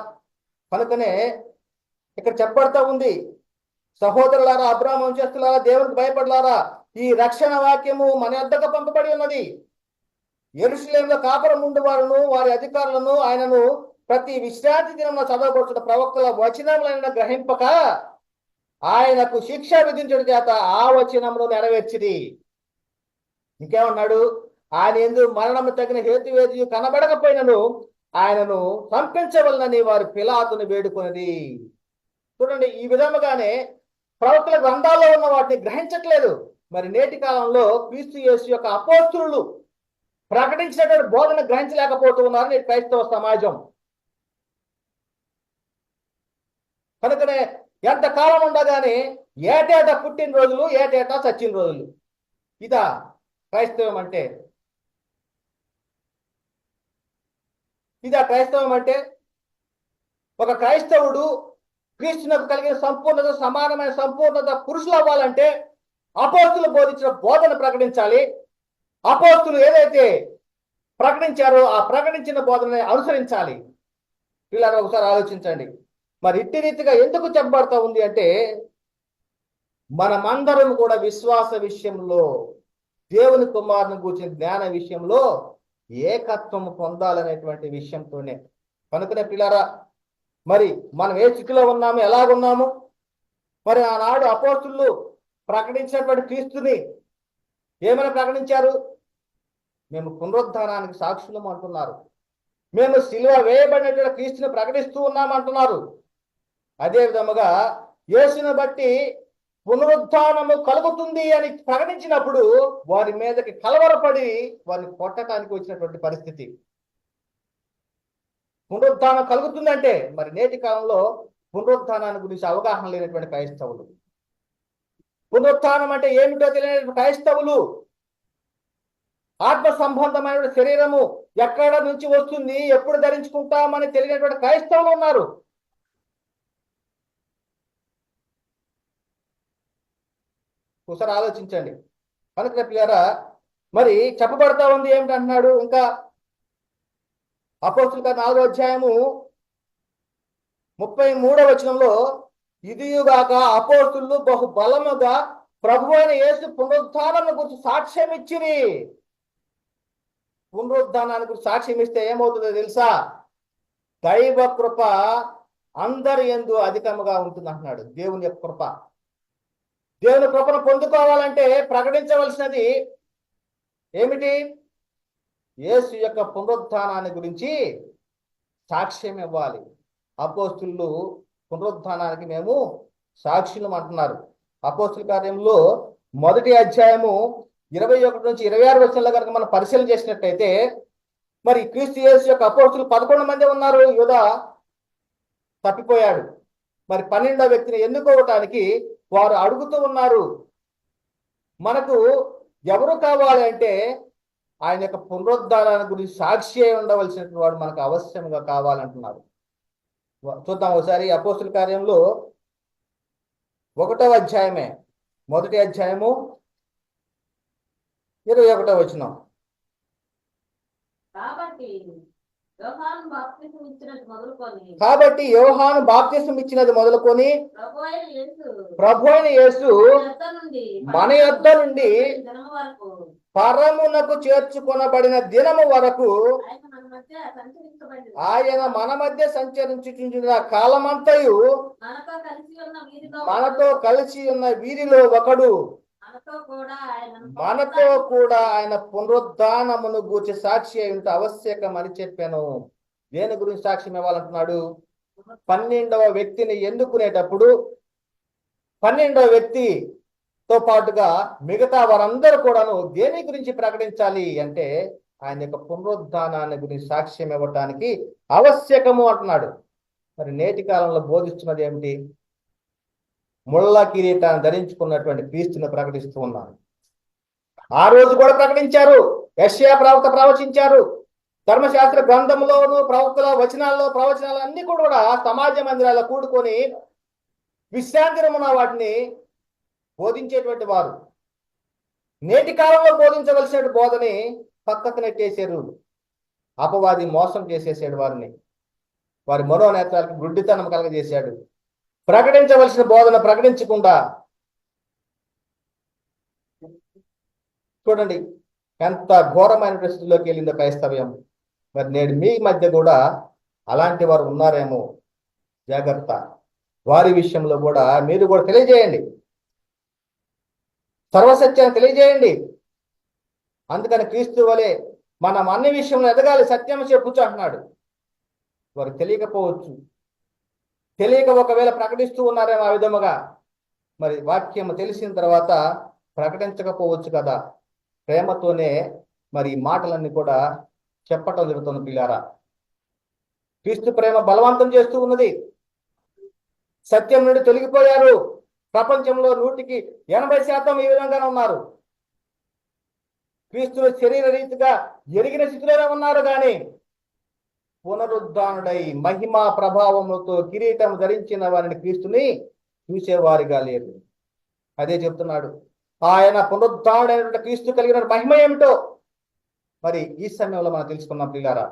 కనుకనే ఇక్కడ చెప్పబడతా ఉంది, సహోదరులారా, అబ్రాహాము వంశస్థులారా, దేవునికి భయపడలారా, ఈ రక్షణ వాక్యము మన యొద్దకు పంపబడి ఉన్నది. యెరూషలేములో కాపురం ఉండు వారును వారి అధికారులను ఆయనను ప్రతి విశ్రాంతి దినమున చదవబడుతున్న ప్రవక్తల వచనములైన గ్రహింపక ఆయనకు శిక్ష విధించడం చేత ఆ వచనమును నెరవేర్చిరి. ఇంకేమన్నాడు? ఆయన యందు మరణము తగిన హేతువేది కనబడకపోయినను ఆయనను పంపించవలనని వారు పిలాతును వేడుకొనిది. చూడండి, ఈ విధముగానే ప్రవక్తల గ్రంథాల్లో ఉన్న వాటిని గ్రహించట్లేదు. మరి నేటి కాలంలో క్రీస్తు యేసు యొక్క అపోస్తులు ప్రకటించినటువంటి బోధన గ్రహించలేకపోతూ ఉన్నారు నేటి క్రైస్తవ సమాజం. కనుకనే ఎంతకాలం ఉండగానే ఏటేటా పుట్టినరోజులు, ఏటేటా చచ్చిన రోజులు. ఇదా క్రైస్తవం అంటే? ఇదా క్రైస్తవం అంటే? ఒక క్రైస్తవుడు క్రీస్తునకు కలిగిన సంపూర్ణత, సమానమైన సంపూర్ణత పురుషులు అవ్వాలంటే అపోస్తులు బోధించిన బోధన ప్రకటించాలి. అపోస్తులు ఏదైతే ప్రకటించారో ఆ ప్రకటించిన బోధనని అనుసరించాలి. పిల్లలు ఒకసారి ఆలోచించండి. మరి ఇట్టి రీతిగా ఎందుకు చెప్పబడతా ఉంది అంటే, మనమందరం కూడా విశ్వాస విషయంలో, దేవుని కుమారుని గురించిన జ్ఞాన విషయంలో ఏకత్వం పొందాలనేటువంటి విషయంతోనే. కనుకనే పిల్లరా, మరి మనం ఏ స్థితిలో ఉన్నాము, ఎలాగున్నాము? మరి ఆనాడు అపోస్తులు ప్రకటించినటువంటి క్రీస్తుని ఏమని ప్రకటించారు? మేము పునరుద్ధానానికి సాక్షులం అంటున్నారు. మేము సిలువ వేయబడినటువంటి క్రీస్తుని ప్రకటిస్తూ ఉన్నాం అంటున్నారు. అదే విధముగా యేసుని బట్టి పునరుద్ధానము కలుగుతుంది అని ప్రకటించినప్పుడు వారి మీదకి కలవరపడి వారిని కొట్టడానికి వచ్చినటువంటి పరిస్థితి. పునరుద్ధానం కలుగుతుందంటే మరి నేటి కాలంలో పునరుద్ధానాన్ని గురించి అవగాహన లేనటువంటి క్రైస్తవులు, పునరుత్థానం అంటే ఏమిటో తెలియని క్రైస్తవులు, ఆత్మ సంబంధమైన శరీరము ఎక్కడ నుంచి వస్తుంది, ఎప్పుడు ధరించుకుంటామని తెలియనటువంటి క్రైస్తవులు ఉన్నారు. ఒకసారి ఆలోచించండి. కనుక పిల్లరా, మరి చెప్పబడతా ఉంది ఏమిటంటున్నాడు ఇంకా అపోస్తుల 4వ అధ్యాయము 33వ వచనంలో, ఇదియుగాక అపోస్తులు బహు బలముగా ప్రభువైన యేసు పునరుద్ధానం గురించి సాక్ష్యం ఇచ్చిరి. పునరుద్ధానాన్ని గురించి సాక్ష్యం ఇస్తే ఏమవుతుందో తెలుసా? దైవ కృప అందరి యందు అధికముగా ఉంటుంది అంటున్నాడు. దేవుని యొక్క కృప, దేవుని కృపను పొందుకోవాలంటే ప్రకటించవలసినది ఏమిటి? యేసు యొక్క పునరుద్ధానాన్ని గురించి సాక్ష్యం ఇవ్వాలి. అపోస్తులు పునరుద్ధానానికి మేము సాక్షులం అంటున్నారు. అపోస్తుల కార్యంలో 1వ అధ్యాయము 21 నుంచి 26 వచనంలో కనుక మనం పరిశీలన చేసినట్టయితే, మరి క్రీస్తు యేసు యొక్క అపోస్తులు 11 మంది ఉన్నారు. యూదా తప్పిపోయాడు. మరి 12వ వ్యక్తిని ఎన్నుకోవటానికి వారు అడుగుతూ ఉన్నారు. మనకు ఎవరు కావాలి అంటే ఆయన యొక్క పునరుద్ధానాన్ని గురించి సాక్షి అయి ఉండవలసినటువంటి వాడు మనకు అవశ్యంగా కావాలంటున్నారు. చూద్దాం ఒకసారి అపోస్తుల కార్యంలో 1వ అధ్యాయమే మొదటి అధ్యాయము 21వ వచనం. కాబట్టి యోహాను బాప్తిసం ఇచ్చినది మొదలుకొని ప్రభు అయిన యేసు మన యొద్ద నుండి పరమునకు చేర్చుకొనబడిన దినము వరకు ఆయన మన మధ్య సంచరించుచున్న కాలమంతయు మనతో కలిసి ఉన్న వీరిలో ఒకడు, మనతో కూడా ఆయన పునరుద్ధానమును గూర్చి సాక్షి అయి ఉంటే ఆవశ్యకం అని చెప్పాను. దేని గురించి సాక్ష్యం ఇవ్వాలంటున్నాడు? 12వ వ్యక్తిని ఎన్నుకునేటప్పుడు 12వ వ్యక్తితో పాటుగా మిగతా వారందరూ కూడాను దేని గురించి ప్రకటించాలి అంటే ఆయన యొక్క పునరుద్ధానాన్ని గురించి సాక్ష్యం ఇవ్వటానికి ఆవశ్యకము అంటున్నాడు. మరి నేటి కాలంలో బోధిస్తున్నది ఏమిటి? ముళ్ళ కిరీటాన్ని ధరించుకున్నటువంటి క్రీస్తుని ప్రకటిస్తూ ఉన్నారు. ఆ రోజు కూడా ప్రకటించారు. యెషయా ప్రవక్త ప్రవచించారు. ధర్మశాస్త్ర గ్రంథంలోను ప్రవక్తల ప్రవచనాలు అన్ని కూడా సమాజ మందిరాల్లో కూడుకొని విశ్రాంతి దినమున వాటిని బోధించేటువంటి వారు నేటి కాలంలో బోధించవలసిన బోధని పక్కకు నెట్టేశారు. అపవాది మోసం చేసేసాడు వారిని. వారి మనోనేత్రాలకు గుడ్డితనం కలగజేశాడు. ప్రకటించవలసిన బోధన ప్రకటించకుండా చూడండి ఎంత ఘోరమైన పరిస్థితుల్లోకి వెళ్ళిందో క్రైస్తవ్యం. మరి నేడు మీ మధ్య కూడా అలాంటి వారు ఉన్నారేమో, జాగ్రత్త. వారి విషయంలో కూడా మీరు కూడా తెలియజేయండి, సర్వసత్యాన్ని తెలియజేయండి. అందుకని క్రీస్తు వలె మనం అన్ని విషయంలో ఎదగాలి, సత్యం చెప్పుచ్చు అంటున్నాడు. వారు తెలియకపోవచ్చు, తెలియక ఒకవేళ ప్రకటిస్తూ ఉన్నారేమో ఆ విధముగా. మరి వాక్యం తెలిసిన తర్వాత ప్రకటించకపోవచ్చు కదా. ప్రేమతోనే మరి ఈ మాటలన్నీ కూడా చెప్పటం జరుగుతుంది. పిల్లారా, క్రీస్తు ప్రేమ బలవంతం చేస్తూ ఉన్నది. సత్యం నుండి తొలగిపోయారు. ప్రపంచంలో 100% ఈ విధంగానే ఉన్నారు. క్రీస్తులు శరీర రీతిగా ఎరిగిన స్థితిలోనే ఉన్నారు, కానీ పునరుద్ధానుడై మహిమా ప్రభావములతో కిరీటం ధరించిన వారిని క్రీస్తుని చూసేవారిగా లేరు. అదే చెప్తున్నాడు. ఆయన పునరుద్ధానుడైనటువంటి క్రీస్తు కలిగిన మహిమ ఏమిటో మరి ఈ సమయంలో మనం తెలుసుకున్నాం పిల్లారా.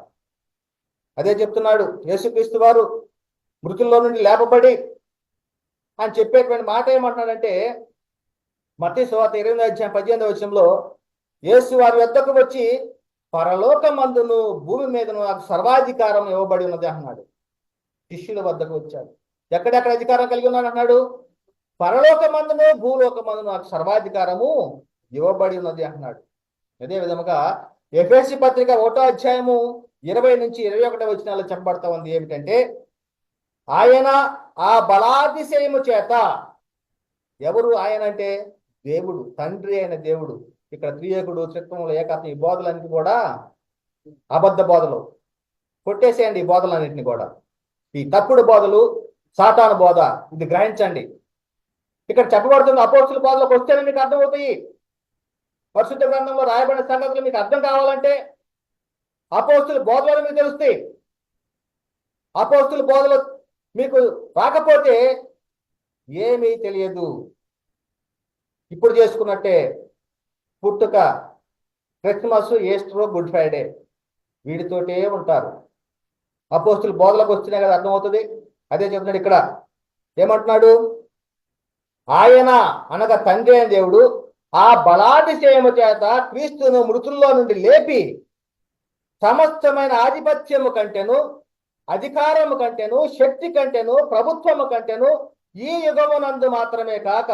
అదే చెప్తున్నాడు. యేసుక్రీస్తు వారు మృతుల్లో నుండి లేపబడి అని చెప్పేటువంటి మాట ఏమంటున్నాడంటే, మత్తయి సువార్త 20వ అధ్యాయం 18వ వచనంలో యేసు వారి వద్దకు వచ్చి పరలోకమందును భూమి మీదను నాకు సర్వాధికారం ఇవ్వబడి ఉన్నది అన్నాడు. శిష్యుల వద్దకు వచ్చాడు. ఎక్కడెక్కడ అధికారం కలిగి ఉన్నాడు అన్నాడు? పరలోకమందును భూలోకమందును నాకు సర్వాధికారము ఇవ్వబడి ఉన్నది అన్నాడు. అదే విధముగా ఎఫెసీ పత్రిక 1వ అధ్యాయము 20 నుంచి 21 వచనాల్లో చెప్పబడతా ఉంది ఏమిటంటే, ఆయన ఆ బలాతిశయము చేత, ఎవరు ఆయన అంటే దేవుడు, తండ్రి అయిన దేవుడు. ఇక్కడ త్రియేకుడు, త్రిత్వములు, ఏకాత్మ, ఈ బోధలన్నింటి కూడా అబద్ధ బోధలు. కొట్టేసేయండి ఈ బోధలన్నింటినీ కూడా. ఈ తప్పుడు బోధలు, సాతాను బోధ, ఇది గ్రహించండి. ఇక్కడ చెప్పబడుతున్న అపోస్తుల బోధలకు వస్తేనే మీకు అర్థమవుతాయి. పరిశుద్ధ గ్రంథంలో రాయబడిన సంగతులు మీకు అర్థం కావాలంటే అపోస్తుల బోధలు మీకు తెలుస్తాయి. అపోస్తుల బోధలు మీకు రాకపోతే ఏమీ తెలియదు. ఇప్పుడు చేసుకున్నట్టే పుట్టుక, క్రిస్మస్, ఈస్టర్, గుడ్ ఫ్రైడే, వీటితోటే ఉంటారు. అపోస్తుల బోధలకు వస్తేనే కదా అర్థమవుతుంది. అదే చెప్తున్నాడు ఇక్కడ. ఏమంటున్నాడు? ఆయన అనగా తండ్రి అయిన దేవుడు ఆ బలాతిశయము చేత క్రీస్తును మృతుల్లో నుండి లేపి సమస్తమైన ఆధిపత్యము కంటేను, అధికారము కంటేను, శక్తి కంటేను, ప్రభుత్వము కంటేను ఈ యుగమునందు మాత్రమే కాక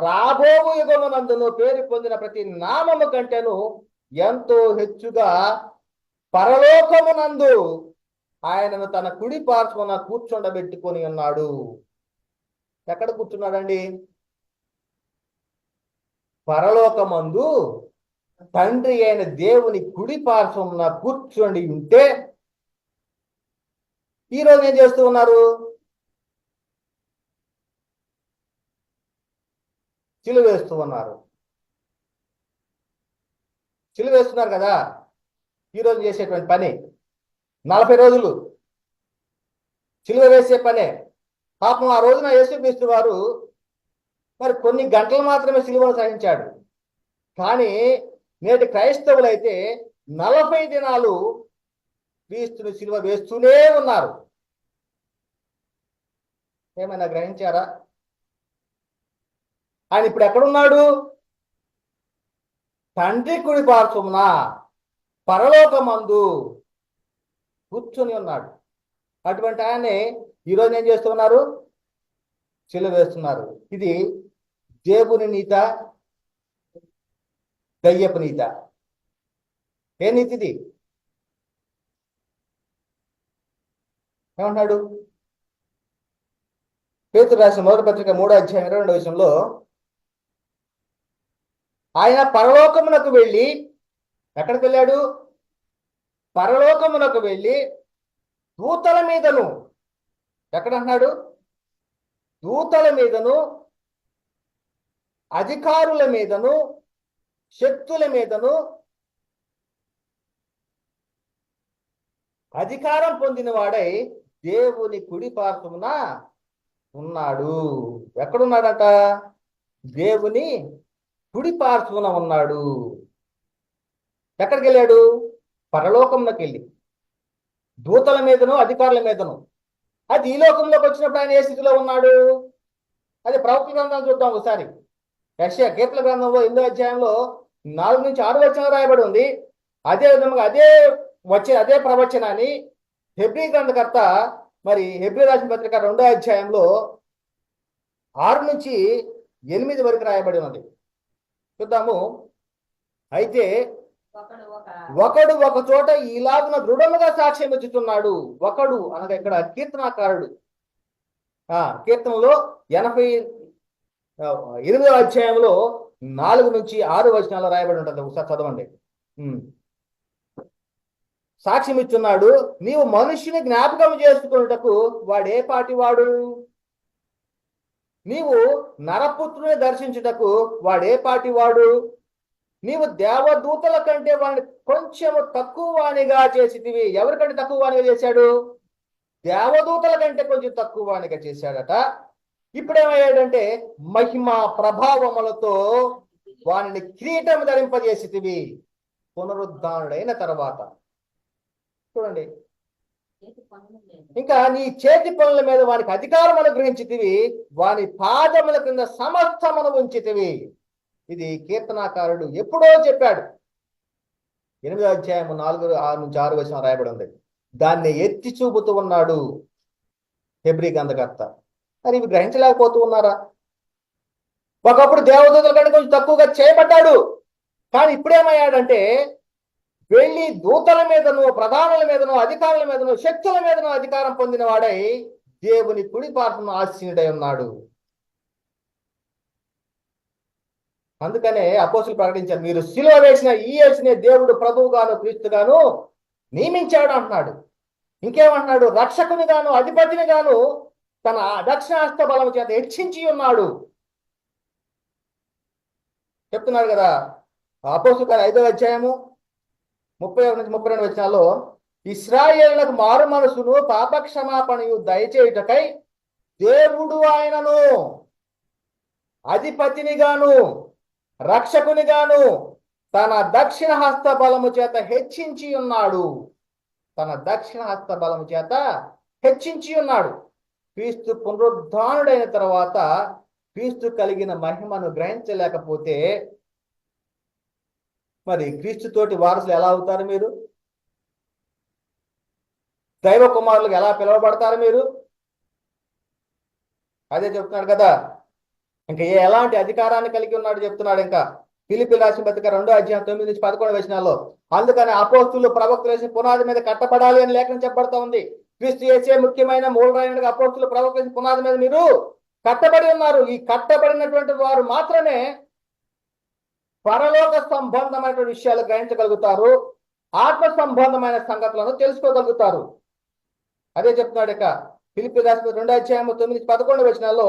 రాబోవు యుగమునందును పేరు పొందిన ప్రతి నామము కంటేను ఎంతో హెచ్చుగా పరలోకమునందు ఆయనను తన కుడి పార్శ్వన కూర్చుండబెట్టుకొని ఉన్నాడు. ఎక్కడ కూర్చున్నాడండి? పరలోకమందు తండ్రి అయిన దేవుని కుడి పార్శ్వమున కూర్చొని ఉంటే ఈరోజు ఏం చేస్తూ ఉన్నారు? సిలువ వేస్తూ ఉన్నారు. సిలువ వేస్తున్నారు కదా. ఈరోజు చేసేటువంటి పని 40 రోజులు సిలువ వేసే పనే. పాపం ఆ రోజున యేసుక్రీస్తు వారు మరి కొన్ని గంటలు మాత్రమే సిలువను సహించాడు. కానీ నేటి క్రైస్తవులైతే 40 దినాలు క్రీస్తుని సిలువ వేస్తూనే ఉన్నారు. ఏమైనా గ్రహించారా? ఆయన ఇప్పుడు ఎక్కడున్నాడు? తండ్రి కుడి పార్శ్వమున పరలోకమందు కూర్చొని ఉన్నాడు. అటువంటి ఆయన్ని ఈరోజు ఏం చేస్తున్నారు? సిలువ వేస్తున్నారు. ఇది దేవుని నీత, దయ్యపు నీత. ఏ నీతి ఇది? ఏమంటున్నాడు? పేతురు రాసిన మొదటి పత్రిక 3:22 ఆయన పరలోకమునకు వెళ్ళి, ఎక్కడికి వెళ్ళాడు? పరలోకమునకు వెళ్ళి దూతల మీదను, ఎక్కడంటున్నాడు? దూతల మీదను, అధికారుల మీదను, శక్తుల మీదను అధికారం పొందిన వాడై దేవుని కుడి పార్శ్వమున ఉన్నాడు. ఎక్కడున్నాడట? దేవుని కుడి పార్శ్వమున ఉన్నాడు. ఎక్కడికి వెళ్ళాడు? పరలోకంలోకి వెళ్ళి దూతల మీదను, అధికారుల మీదను. అది ఈ లోకంలోకి వచ్చినప్పుడు ఆయన ఏ స్థితిలో ఉన్నాడు? అది ప్రవక్తల గ్రంథం చూద్దాం ఒకసారి. యెషయా కీర్తన గ్రంథంలో 8వ అధ్యాయంలో 4-6 రాయబడి ఉంది. అదే విధంగా అదే ప్రవచనాన్ని హెబ్రీ గ్రంథకర్త మరి హెబ్రీ రాసిన పత్రిక 2వ అధ్యాయంలో 6-8 వరకు రాయబడి ఉంది. చూద్దాము. అయితే ఒకడు ఒక చోట ఇలాగున దృఢముగా సాక్ష్యం ఇచ్చుతున్నాడు. ఒకడు అనగా ఇక్కడ కీర్తనాకారుడు. కీర్తనలో 88వ అధ్యాయంలో 4-6 రాయబడి ఉంటుంది. ఒకసారి చదవండి. సాక్ష్యం ఇస్తున్నాడు. నీవు మనుష్యుని జ్ఞాపకం చేసుకున్నటకు వాడే పాటి వాడు? నీవు నరపుత్రుని దర్శించుటకు వాడే పాటి వాడు? నీవు దేవదూతల కంటే వాడిని కొంచెము తక్కువ వాణిగా చేసితివి. ఎవరికంటే తక్కువ వాణిగా చేశాడు? దేవదూతల కంటే కొంచెం తక్కువ వాణిగా చేశాడట. ఇప్పుడేమయ్యాడంటే మహిమ ప్రభావములతో వానిని కిరీటం ధరింపజేసితివి పునరుద్ధానుడైన తర్వాత. చూడండి, ఇంకా నీ చేతి పనుల మీద వానికి అధికారం అనుగ్రహించితివి, వాని పాదముల కింద సమస్తమును ఉంచితివి. ఇది కీర్తనాకారుడు ఎప్పుడో చెప్పాడు. 8వ అధ్యాయం 4-6 రాయబడి ఉంది. దాన్ని ఎత్తి చూపుతూ ఉన్నాడు హెబ్రీ గ్రంథకర్త. మరి ఇవి గ్రహించలేకపోతూ ఉన్నారా? ఒకప్పుడు దేవదూతల కంటే కొంచెం తక్కువగా చేయబడ్డాడు. కానీ ఇప్పుడేమయ్యాడంటే వెళ్ళి దూతల మీదను, ప్రధానుల మీదను, అధికారుల మీదను, శక్తుల మీదను అధికారం పొందిన వాడై దేవుని కుడి పార్శ్వమున ఆసీనుడై ఉన్నాడు. అందుకనే అపోస్తులు ప్రకటించారు, మీరు సిలువ వేసిన ఈ యేసునే దేవుడు ప్రభువుగాను క్రీస్తుగాను నియమించాడు అంటున్నాడు. ఇంకేమంటున్నాడు? రక్షకుని గాను అధిపతిని గాను తన దక్షిణాస్త బలం చేత హెచ్చించి ఉన్నాడు చెప్తున్నాడు కదా. అపోస్తుల 5వ అధ్యాయము 31-32 ఇశ్రాయేలులకు మారు మనసును పాపక్షమాపణయు దయచేయుటకై దేవుడు ఆయనను అధిపతిని గాను రక్షకుని గాను తన దక్షిణ హస్త బలము చేత హెచ్చించి ఉన్నాడు. తన దక్షిణ హస్త బలము చేత హెచ్చించి ఉన్నాడు. క్రీస్తు పునరుద్ధానుడైన తర్వాత క్రీస్తు కలిగిన మహిమను గ్రహించలేకపోతే మరి క్రీస్తుతోటి వారసులు ఎలా అవుతారు? మీరు దైవ కుమారులకు ఎలా పిలువబడతారు? మీరు అదే చెప్తున్నాడు కదా. ఇంకా ఎలాంటి అధికారాన్ని కలిగి ఉన్నాడు చెప్తున్నాడు. ఇంకా ఫిలిప్పీయులకు రాసిన పత్రిక 2వ అధ్యాయం 9-11 అందుకని అపోస్తులు ప్రవక్తలు వేసిన పునాది మీద కట్టబడాలి అని లేఖనం చెప్పబడుతూ ఉంది. క్రీస్తు యేసే ముఖ్యమైన మూలరాయునిగా అపోస్తులు ప్రవక్తలు వేసిన పునాది మీద మీరు కట్టబడి ఉన్నారు. ఈ కట్టబడినటువంటి వారు మాత్రమే పరలోక సంబంధమైన విషయాలు గ్రహించగలుగుతారు, ఆత్మ సంబంధమైన సంగతులను తెలుసుకోగలుగుతారు. అదే చెప్తున్నాడు ఇక ఫిలిప్పీయులకు రాసిన 2వ అధ్యాయం 9-11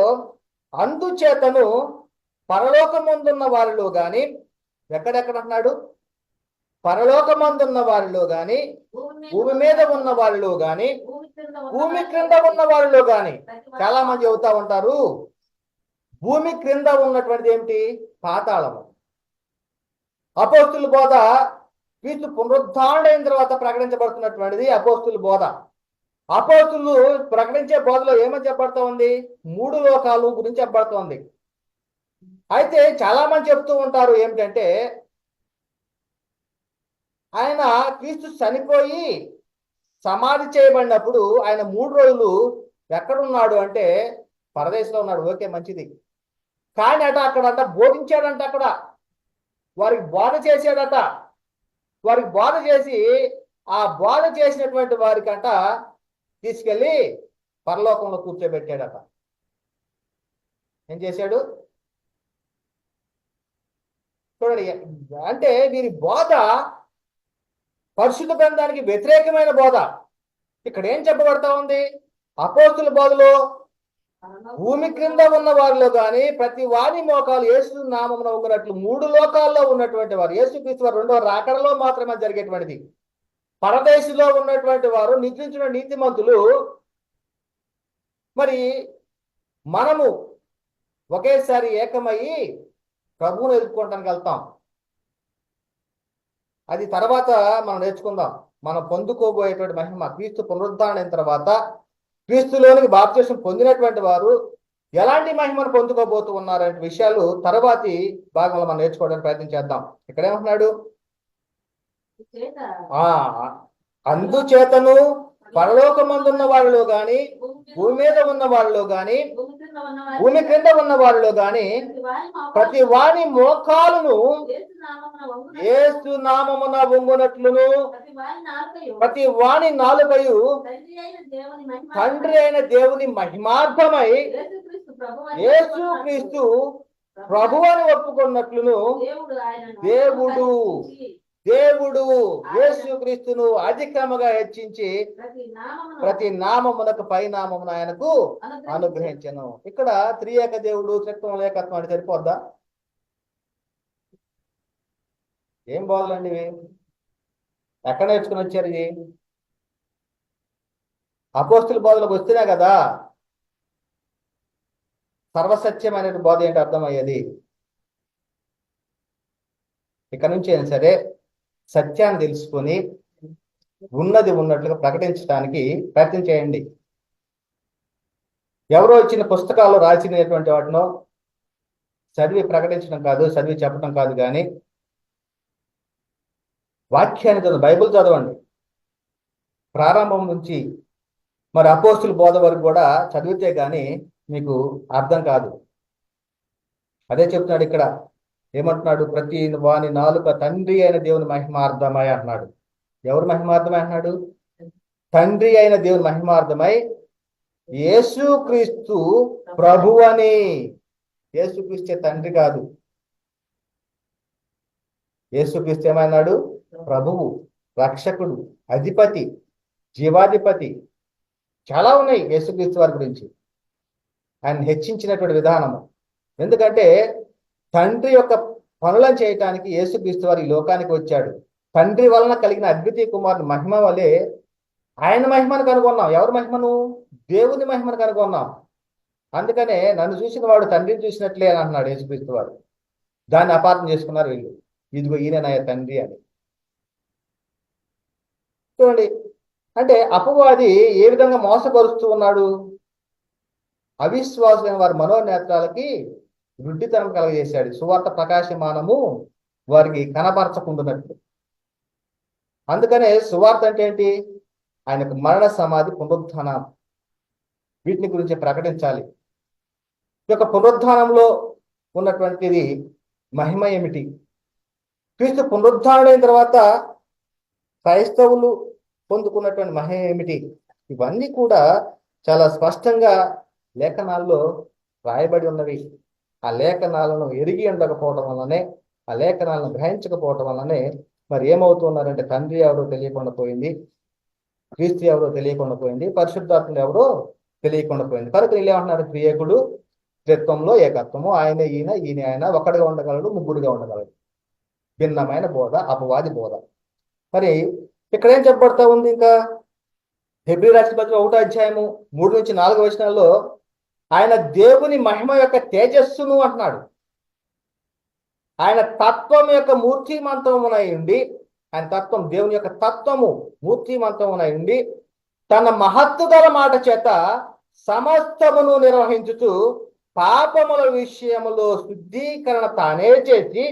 అందుచేతను పరలోకమందున్న వారిలో గాని, ఎక్కడెక్కడ అన్నాడు? పరలోకమందున్న వారిలో గాని, భూమి మీద ఉన్న వారిలో గాని, భూమి క్రింద ఉన్న వారిలో గాని. చాలా మంది చెబుతా ఉంటారు భూమి క్రింద ఉన్నటువంటిది ఏమిటి? పాతాళము. అపోస్తుల బోధ క్రీస్తు పునరుద్ధారణైన తర్వాత ప్రకటించబడుతున్నటువంటిది అపోస్తుల బోధ. అపోస్తులు ప్రకటించే బోధలో ఏమని చెప్పబడుతూ ఉంది? 3 లోకాలు గురించి చెప్పబడుతోంది. అయితే చాలా మంది చెప్తూ ఉంటారు ఏమిటంటే, ఆయన క్రీస్తు చనిపోయి సమాధి చేయబడినప్పుడు ఆయన 3 రోజులు ఎక్కడున్నాడు అంటే పరదేశంలో ఉన్నాడు. ఓకే, మంచిది. కానీ అక్కడ బోధించాడంట. అక్కడ వారికి బోధ చేశాడట. వారికి బోధ చేసి ఆ బోధ చేసినటువంటి వారికంట తీసుకెళ్ళి పరలోకంలో కూర్చోబెట్టాడట. ఏం చేశాడు చూడండి. అంటే వీరి బోధ పరిశుద్ధ గ్రంథానికి వ్యతిరేకమైన బోధ. ఇక్కడ ఏం చెప్పబడతా ఉంది? అపోస్తుల బోధలో భూమి క్రింద ఉన్న వారిలో కానీ ప్రతి వారి మోకాలు యేసు నామమున వంగునట్లు 3 లోకాల్లో ఉన్నటువంటి వారు, యేసుక్రీస్తు వారు రెండవ రాకడలో మాత్రమే జరిగేటువంటిది. పరదేశంలో ఉన్నటువంటి వారు నిద్రించిన నీతిమంతులు. మరి మనము ఒకేసారి ఏకమయ్యి ప్రభువును ఎదుర్కోవడానికి వెళ్తాం. అది తర్వాత మనం నేర్చుకుందాం. మనం పొందుకోబోయేటువంటి మహిమ క్రీస్తు పునరుద్ధరణ అయిన తర్వాత క్రీస్తులోనికి బాప్తిసం పొందినటువంటి వారు ఎలాంటి మహిమను పొందుకోబోతూ ఉన్నారనే విషయాలు తర్వాతి భాగంలో మనం నేర్చుకోవడానికి ప్రయత్నం చేద్దాం. ఇక్కడ ఏమంటున్నాడు? అందుచేతను పరలోకమందున్న వాళ్ళలో గాని, భూమి మీద ఉన్న వాళ్ళలో గాని, భూమి క్రింద ఉన్న వాళ్ళలో గాని ప్రతి వాని మోకాలును యేసు నామమున వంగునట్లును ప్రతి వాని నాలుకయు తండ్రి అయిన దేవుని మహిమార్థమై యేసుక్రీస్తు ప్రభువు అని ఒప్పుకున్నట్లును దేవుడు యేసుక్రీస్తును అధికముగా హెచ్చించి ప్రతి నామమునకు పై నామమును ఆయనకు అనుగ్రహించను. ఇక్కడ త్రియేక దేవుడు త్రిత్వం లేకత్వం అని సరిపోద్దా? ఏం బోధలండి ఇవి? ఎక్కడ నేర్చుకుని వచ్చారు ఇది? అపోస్తుల బోధలకు వస్తేనే కదా సర్వసత్యం అనే బోధ ఏంటి అర్థమయ్యేది. ఇక్కడ నుంచి అయినా సరే సత్యాన్ని తెలుసుకొని ఉన్నది ఉన్నట్లుగా ప్రకటించడానికి ప్రయత్నం చేయండి. ఎవరో ఇచ్చిన పుస్తకాల్లో రాసినటువంటి వాటినో చదివి ప్రకటించడం కాదు, చదివి చెప్పడం కాదు, కానీ వాక్యాన్ని చదవండి, బైబిల్ చదవండి. ప్రారంభం నుంచి మరి అపోస్తుల బోధ వరకు కూడా చదివితే కానీ మీకు అర్థం కాదు. అదే చెప్తున్నాడు ఇక్కడ. ఏమంటున్నాడు? ప్రతి వాని నాలుక తండ్రి అయిన దేవుని మహిమార్థమై అన్నాడు. ఎవరు మహిమార్థమై అన్నాడు? తండ్రి అయిన దేవుని మహిమార్థమై యేసుక్రీస్తు ప్రభువు అని. యేసుక్రీస్తే తండ్రి కాదు. యేసుక్రీస్తు ఏమన్నాడు? ప్రభువు, రక్షకుడు, అధిపతి, జీవాధిపతి. చాలా ఉన్నాయి యేసుక్రీస్తు వారి గురించి. ఆయన హెచ్చించినటువంటి విధానము. ఎందుకంటే తండ్రి యొక్క పనులను చేయటానికి యేసుక్రీస్తు వారు ఈ లోకానికి వచ్చాడు. తండ్రి వలన కలిగిన అద్వితీయ కుమారుని మహిమ వలె ఆయన మహిమను కనుగొన్నాం. ఎవరి మహిమను? దేవుని మహిమను కనుగొన్నాం. అందుకనే నన్ను చూసిన వాడు తండ్రిని చూసినట్లే అని అంటున్నాడు యేసుక్రీస్తు వారు. దాన్ని అపార్థం చేసుకున్నారు వీళ్ళు. ఇదిగో ఈయన నా తండ్రి అని. చూడండి, అంటే అపవాది ఏ విధంగా మోసపరుస్తూ ఉన్నాడు? అవిశ్వాసమైన వారి మనోనేత్రాలకి వృద్ధితనం కలగజేశాడు. సువార్త ప్రకాశమానము వారికి కనపరచకుండానట్లు. అందుకనే సువార్త అంటే ఏంటి? ఆయనకు మరణ, సమాధి, పునరుత్థానం, వీటిని గురించి ప్రకటించాలి. ఈ యొక్క పునరుత్థానంలో ఉన్నటువంటిది మహిమ ఏమిటి? క్రీస్తు పునరుత్థానం తర్వాత క్రైస్తవులు పొందుకున్నటువంటి మహిమ ఏమిటి? ఇవన్నీ కూడా చాలా స్పష్టంగా లేఖనాల్లో రాయబడి ఉన్నవి. ఆ లేఖనాలను ఎరిగి ఉండకపోవడం వల్లనే, ఆ లేఖనాలను గ్రహించకపోవడం వల్లనే మరి ఏమవుతున్నారంటే తండ్రి ఎవరో తెలియకుండా పోయింది, క్రీస్తు ఎవరో తెలియకుండా పోయింది, పరిశుద్ధాత్ముడు ఎవరో తెలియకుండా పోయింది. కనుక వీళ్ళు ఏమంటున్నారు? త్రియేకుడు, త్రిత్వంలో ఏకత్వము, ఆయన ఈయన, ఈయన ఆయన, ఒకటిగా ఉండగలడు, ముగ్గురుగా ఉండగలడు. భిన్నమైన బోధ, అపవాది బోధ. మరి ఇక్కడ ఏం చెప్పబడతా ఉంది? ఇంకా హెబ్రీ రాసిన పత్రిక 1వ అధ్యాయము 3 నుంచి 4 వచనాల్లో ఆయన దేవుని మహిమ యొక్క తేజస్సును అంటున్నాడు. ఆయన తత్వం యొక్క మూర్తిమంతమునై ఉండి, ఆయన తత్వం దేవుని యొక్క తత్వము మూర్తిమంతమునై ఉండి తన మహత్తు గల మాట చేత సమస్తమును నిర్వహించుచు పాపముల విషయములో శుద్ధీకరణ తానే చేసి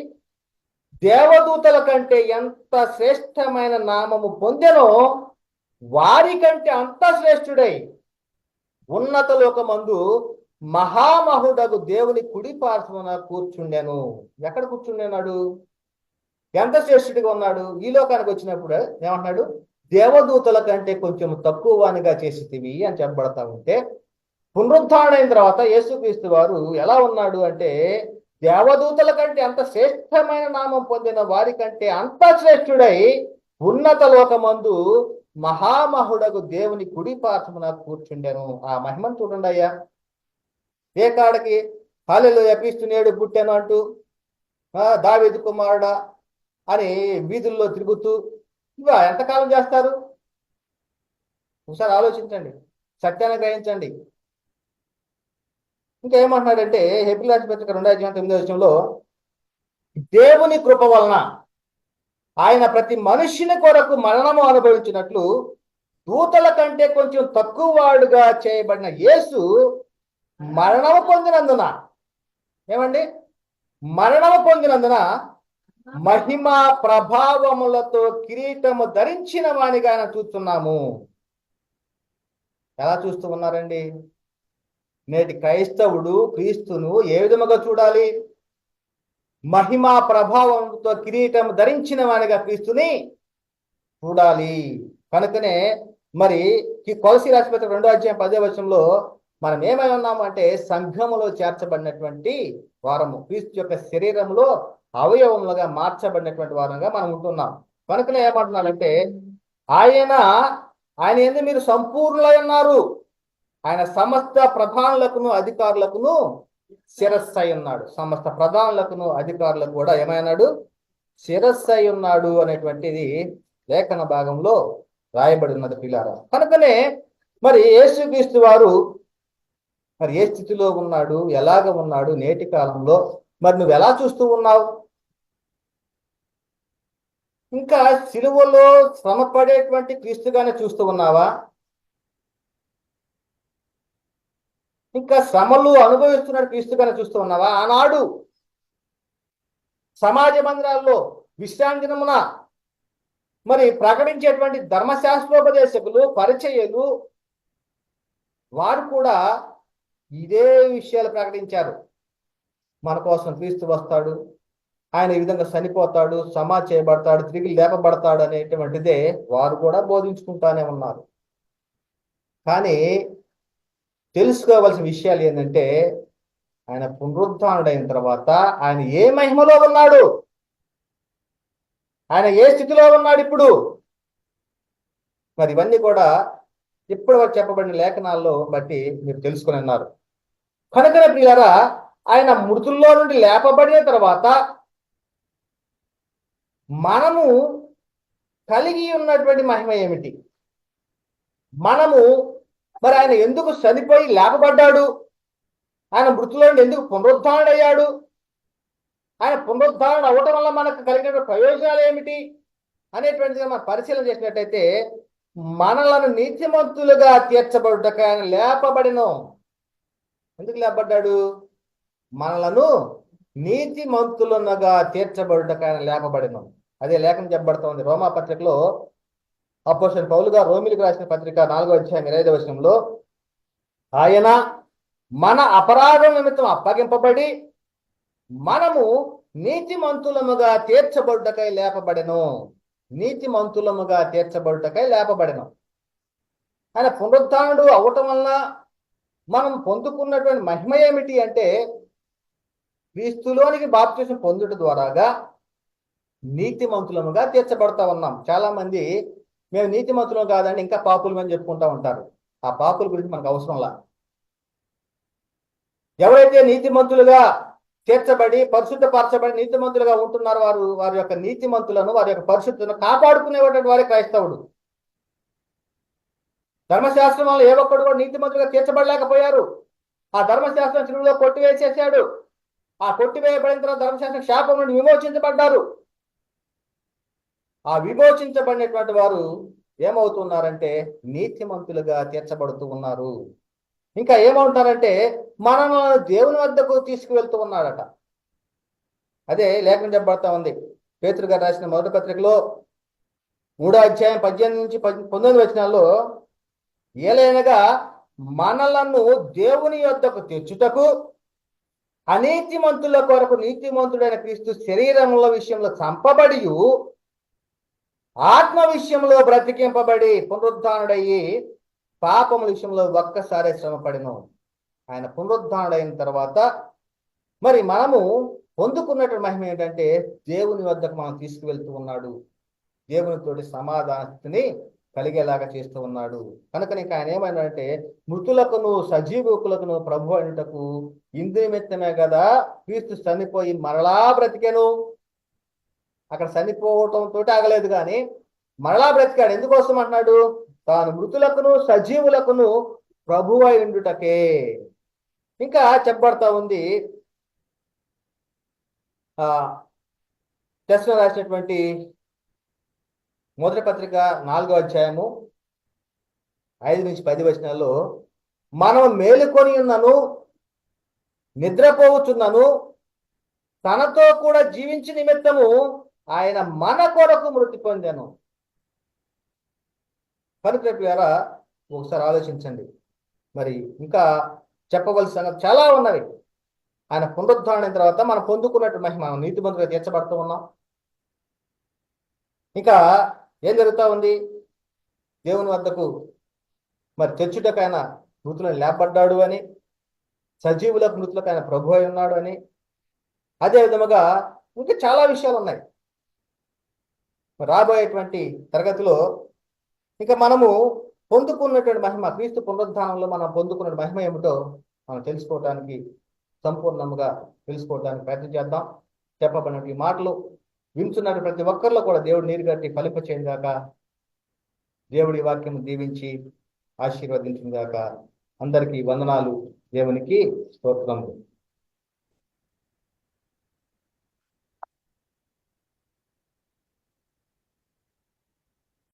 దేవదూతల కంటే ఎంత శ్రేష్టమైన నామము పొందెనో వారి కంటే అంత శ్రేష్ఠుడై ఉన్నత లోకమందు మహామహుడగు దేవుని కుడి పార్శ్వన కూర్చుండెను. ఎక్కడ కూర్చుండేనాడు? ఎంత శ్రేష్ఠుడిగా ఉన్నాడు? ఈ లోకానికి వచ్చినప్పుడు ఏమంటున్నాడు? దేవదూతల కంటే కొంచెం తక్కువ వానిగా చేసితివి అని చెప్పబడతా ఉంటే, పునరుద్ధారణైన తర్వాత యేసుక్రీస్తు వారు ఎలా ఉన్నాడు అంటే, దేవదూతల కంటే అంత శ్రేష్టమైన నామం పొందిన వారి కంటే అంత శ్రేష్ఠుడై ఉన్నత లోకమందు మహామహుడగు దేవుని కుడి పార్శ్వన కూర్చుండెను. ఆ మహిమను చూడండి అయ్యా. ఏ కాడకి హల్లెలూయా క్రీస్తు నేడు పుట్టాను అంటూ దావీదు కుమారుడా అని వీధుల్లో తిరుగుతూ ఇవా ఎంతకాలం చేస్తారు? ఒకసారి ఆలోచించండి, సత్యాన్ని గ్రహించండి. ఇంకేమంటున్నాడంటే హెబ్రీ రాసిన పత్రిక 2:8 దేవుని కృప వలన ఆయన ప్రతి మనుష్యుని కొరకు మరణము అనుభవించినట్లు దూతల కంటే కొంచెం తక్కువ వాడుగా చేయబడిన యేసు మరణము పొందినందున, ఏమండి, మరణము పొందినందున మహిమ ప్రభావములతో కిరీటము ధరించిన వానిగా చూస్తున్నాము. ఎలా చూస్తూ ఉన్నారండి? నేటి క్రైస్తవుడు క్రీస్తును ఏ విధముగా చూడాలి? మహిమ ప్రభావంతో కిరీటం ధరించిన వానిగా క్రీస్తుని చూడాలి. కనుకనే మరి కొలసీ రాసిన పత్రిక 2:10 మనం ఏమై ఉన్నాము అంటే సంఘములో చేర్చబడినటువంటి వారము, క్రీస్తు యొక్క శరీరంలో అవయవములుగా మార్చబడినటువంటి వారంగా మనం ఉంటున్నాం. కనుకనే ఏమంటున్నారంటే ఆయన యందు మీరు సంపూర్ణులై ఉన్నారు. ఆయన సమస్త ప్రధానులకును అధికారులకును శిరస్సు అయి ఉన్నాడు. సమస్త ప్రధానులకును అధికారులకు కూడా ఏమైనాడు? శిరస్సు అయి ఉన్నాడు అనేటువంటిది లేఖన భాగంలో రాయబడి ఉన్నది పిల్లారా. కనుకనే మరి యేసుక్రీస్తు వారు మరి ఏ స్థితిలో ఉన్నాడు, ఎలాగ ఉన్నాడు నేటి కాలంలో మరి నువ్వు ఎలా చూస్తూ ఉన్నావు? ఇంకా సిలువలో శ్రమ పడేటువంటి క్రీస్తుగానే చూస్తూ ఉన్నావా? ఇంకా శ్రమలు అనుభవిస్తున్న క్రీస్తుగానే చూస్తూ ఉన్నావా? ఆనాడు సమాజ మందిరాల్లో విశ్రాంతినమున మరి ప్రకటించేటువంటి ధర్మశాస్త్రోపదేశకులు, పరిచయులు వారు కూడా ఇదే విషయాలు ప్రకటించారు. మన కోసం క్రీస్తు వస్తాడు, ఆయన ఈ విధంగా చనిపోతాడు, సమా చేయబడతాడు, తిరిగి లేపబడతాడు అనేటువంటిదే వారు కూడా బోధించుకుంటానే ఉన్నారు. కానీ తెలుసుకోవలసిన విషయాలు ఏంటంటే ఆయన పునరుద్ధానుడైన తర్వాత ఆయన ఏ మహిమలో ఉన్నాడు, ఆయన ఏ స్థితిలో ఉన్నాడు ఇప్పుడు, మరి ఇవన్నీ కూడా ఇప్పటి వరకు చెప్పబడిన లేఖనాల్లో బట్టి మీరు తెలుసుకుని ఉన్నారు. కనుకనే ప్రియులారా, ఆయన మృతుల్లో నుండి లేపబడిన తర్వాత మనము కలిగి ఉన్నటువంటి మహిమ ఏమిటి? మనము మరి ఆయన ఎందుకు చనిపోయి లేపబడ్డాడు? ఆయన మృతుల్లో నుండి ఎందుకు పునరుద్ధారణయ్యాడు? ఆయన పునరుద్ధారణ అవ్వటం వల్ల మనకు కలిగిన ప్రయోజనాలు ఏమిటి అనేటువంటిది మనం పరిశీలన చేసినట్టయితే, మనలను నీతిమంతులుగా తీర్చబడుటకు ఆయన లేపబడిను. ఎందుకు లేపబడ్డాడు? మనలను నీతిమంతులుగా తీర్చబడుటకు ఆయన లేపబడిను. అదే లేఖనం చెప్పబడుతూ ఉంది రోమా పత్రికలో. అపోస్తలుడైన పౌలు గారు రోమీయులకు రాసిన పత్రిక 4:25 ఆయన మన అపరాధం నిమిత్తం అప్పగింపబడి మనము నీతిమంతులముగా తీర్చబడుటకై లేపబడెను. నీతిమంతులముగా తీర్చబడుటకై లేపబడెను. ఆయన పునరుద్ధానుడు అవ్వటం వలన మనం పొందుకున్నటువంటి మహిమ ఏమిటి అంటే, క్రీస్తులోనికి బాప్తిసం పొందుట ద్వారాగా నీతిమంతులముగా తీర్చబడతా ఉన్నాం. చాలా మంది మేము నీతిమంతులం కాదండి, ఇంకా పాపులమని చెప్పుకుంటా ఉంటారు. ఆ పాపుల గురించి మనకు అవసరంలా. ఎవరైతే నీతిమంతులుగా తీర్చబడి పరిశుద్ధపరచబడి నీతిమంతులుగా ఉంటున్నారో వారి యొక్క నీతిమంతులను, వారి యొక్క పరిశుద్ధతను కాపాడుకునేటువంటి వారే క్రైస్తవుడు. ధర్మశాస్త్రం వల్ల ఏ ఒక్కడు కూడా నీతిమంతులుగా తీర్చబడలేకపోయారు. ఆ ధర్మశాస్త్రం శిలువలో కొట్టివేసేసాడు. ఆ కొట్టివేయబడిన తర్వాత ధర్మశాస్త్రం శాపం నుండి విమోచించబడ్డారు. ఆ విమోచించబడినటువంటి వారు ఏమవుతున్నారంటే నీతిమంతులుగా తీర్చబడుతూ ఉన్నారు. ఇంకా ఏమవుతారంటే మనము దేవుని వద్దకు తీసుకువెళ్తూ ఉన్నాడట. అదే లేఖనం చెప్పబడతా ఉంది. పేతురు గారు రాసిన మొదటి పత్రికలో 3వ అధ్యాయం 18 నుంచి 19 వచనాల్లో, ఏలైనగా మనలను దేవుని యొద్దకు తెచ్చుటకు అనీతిమంతుల కొరకు నీతిమంతుడైన క్రీస్తు శరీరముల విషయంలో చంపబడి ఆత్మ విషయంలో బ్రతికింపబడి పునరుద్ధానుడయ్యి పాపముల విషయంలో ఒక్కసారి శ్రమపడిను. ఆయన పునరుద్ధానుడైన తర్వాత మరి మనము పొందుకున్నటువంటి మహిమ ఏంటంటే దేవుని వద్దకు మనం తీసుకువెళ్తూ ఉన్నాడు. దేవునితోటి సమాధాన స్థితిని కలిగేలాగా చేస్తూ ఉన్నాడు. కనుక నీకు ఆయన ఏమైనాడంటే మృతులకును సజీవుకులకును ప్రభు అయినటకు ఇందు నిమిత్తమే కదా క్రీస్తు చనిపోయి మరలా బ్రతికెను. అక్కడ చనిపోవటంతో ఆగలేదు, కానీ మరలా బ్రతికాడు. ఎందుకోసం అంటున్నాడు? తాను మృతులకును సజీవులకును ప్రభు అయి ఉండుటకే. ఇంకా చెప్పబడతా ఉంది టెస్లో రాసినటువంటి మొదటి పత్రిక 4వ అధ్యాయము 5 నుంచి 10 వచనాల్లో, మనం మేలుకొని ఉన్నను నిద్రపోవచ్చున్నను తనతో కూడా జీవించి నిమిత్తము ఆయన మన కొరకు మృతి పొందాను. కనుక ద్వారా ఒకసారి ఆలోచించండి. మరి ఇంకా చెప్పవలసిన చాలా ఉన్నవి. ఆయన పునరుద్ధరణ తర్వాత మనం పొందుకున్నట్టు మహిమ, మనం నీతిమంతులుగా తీర్చబడుతూ ఉన్నాం. ఇంకా ఏం జరుగుతూ ఉంది? దేవుని వద్దకు మరి తెచ్చుటకైనా మృతులను లేపబడ్డాడు అని, సజీవులకు మృతులకైనా ప్రభు అయి ఉన్నాడు అని, అదే విధముగా ఇంకా చాలా విషయాలు ఉన్నాయి. రాబోయేటువంటి తరగతిలో ఇంకా మనము పొందుకున్నటువంటి మహిమ, క్రీస్తు పునరుద్ధానంలో మనం పొందుకున్న మహిమ ఏమిటో మనం తెలుసుకోవడానికి, సంపూర్ణంగా తెలుసుకోవడానికి ప్రయత్నం చేద్దాం. చెప్పబడిన ఈ మాటలు వింటున్న ప్రతి ఒక్కరిలో కూడా దేవుడు నీరు కట్టి ఫలింపచేయగాక. దేవుడి వాక్యం దీవించి ఆశీర్వదించిందాక. అందరికీ వందనాలు. దేవునికి స్తోత్రములు.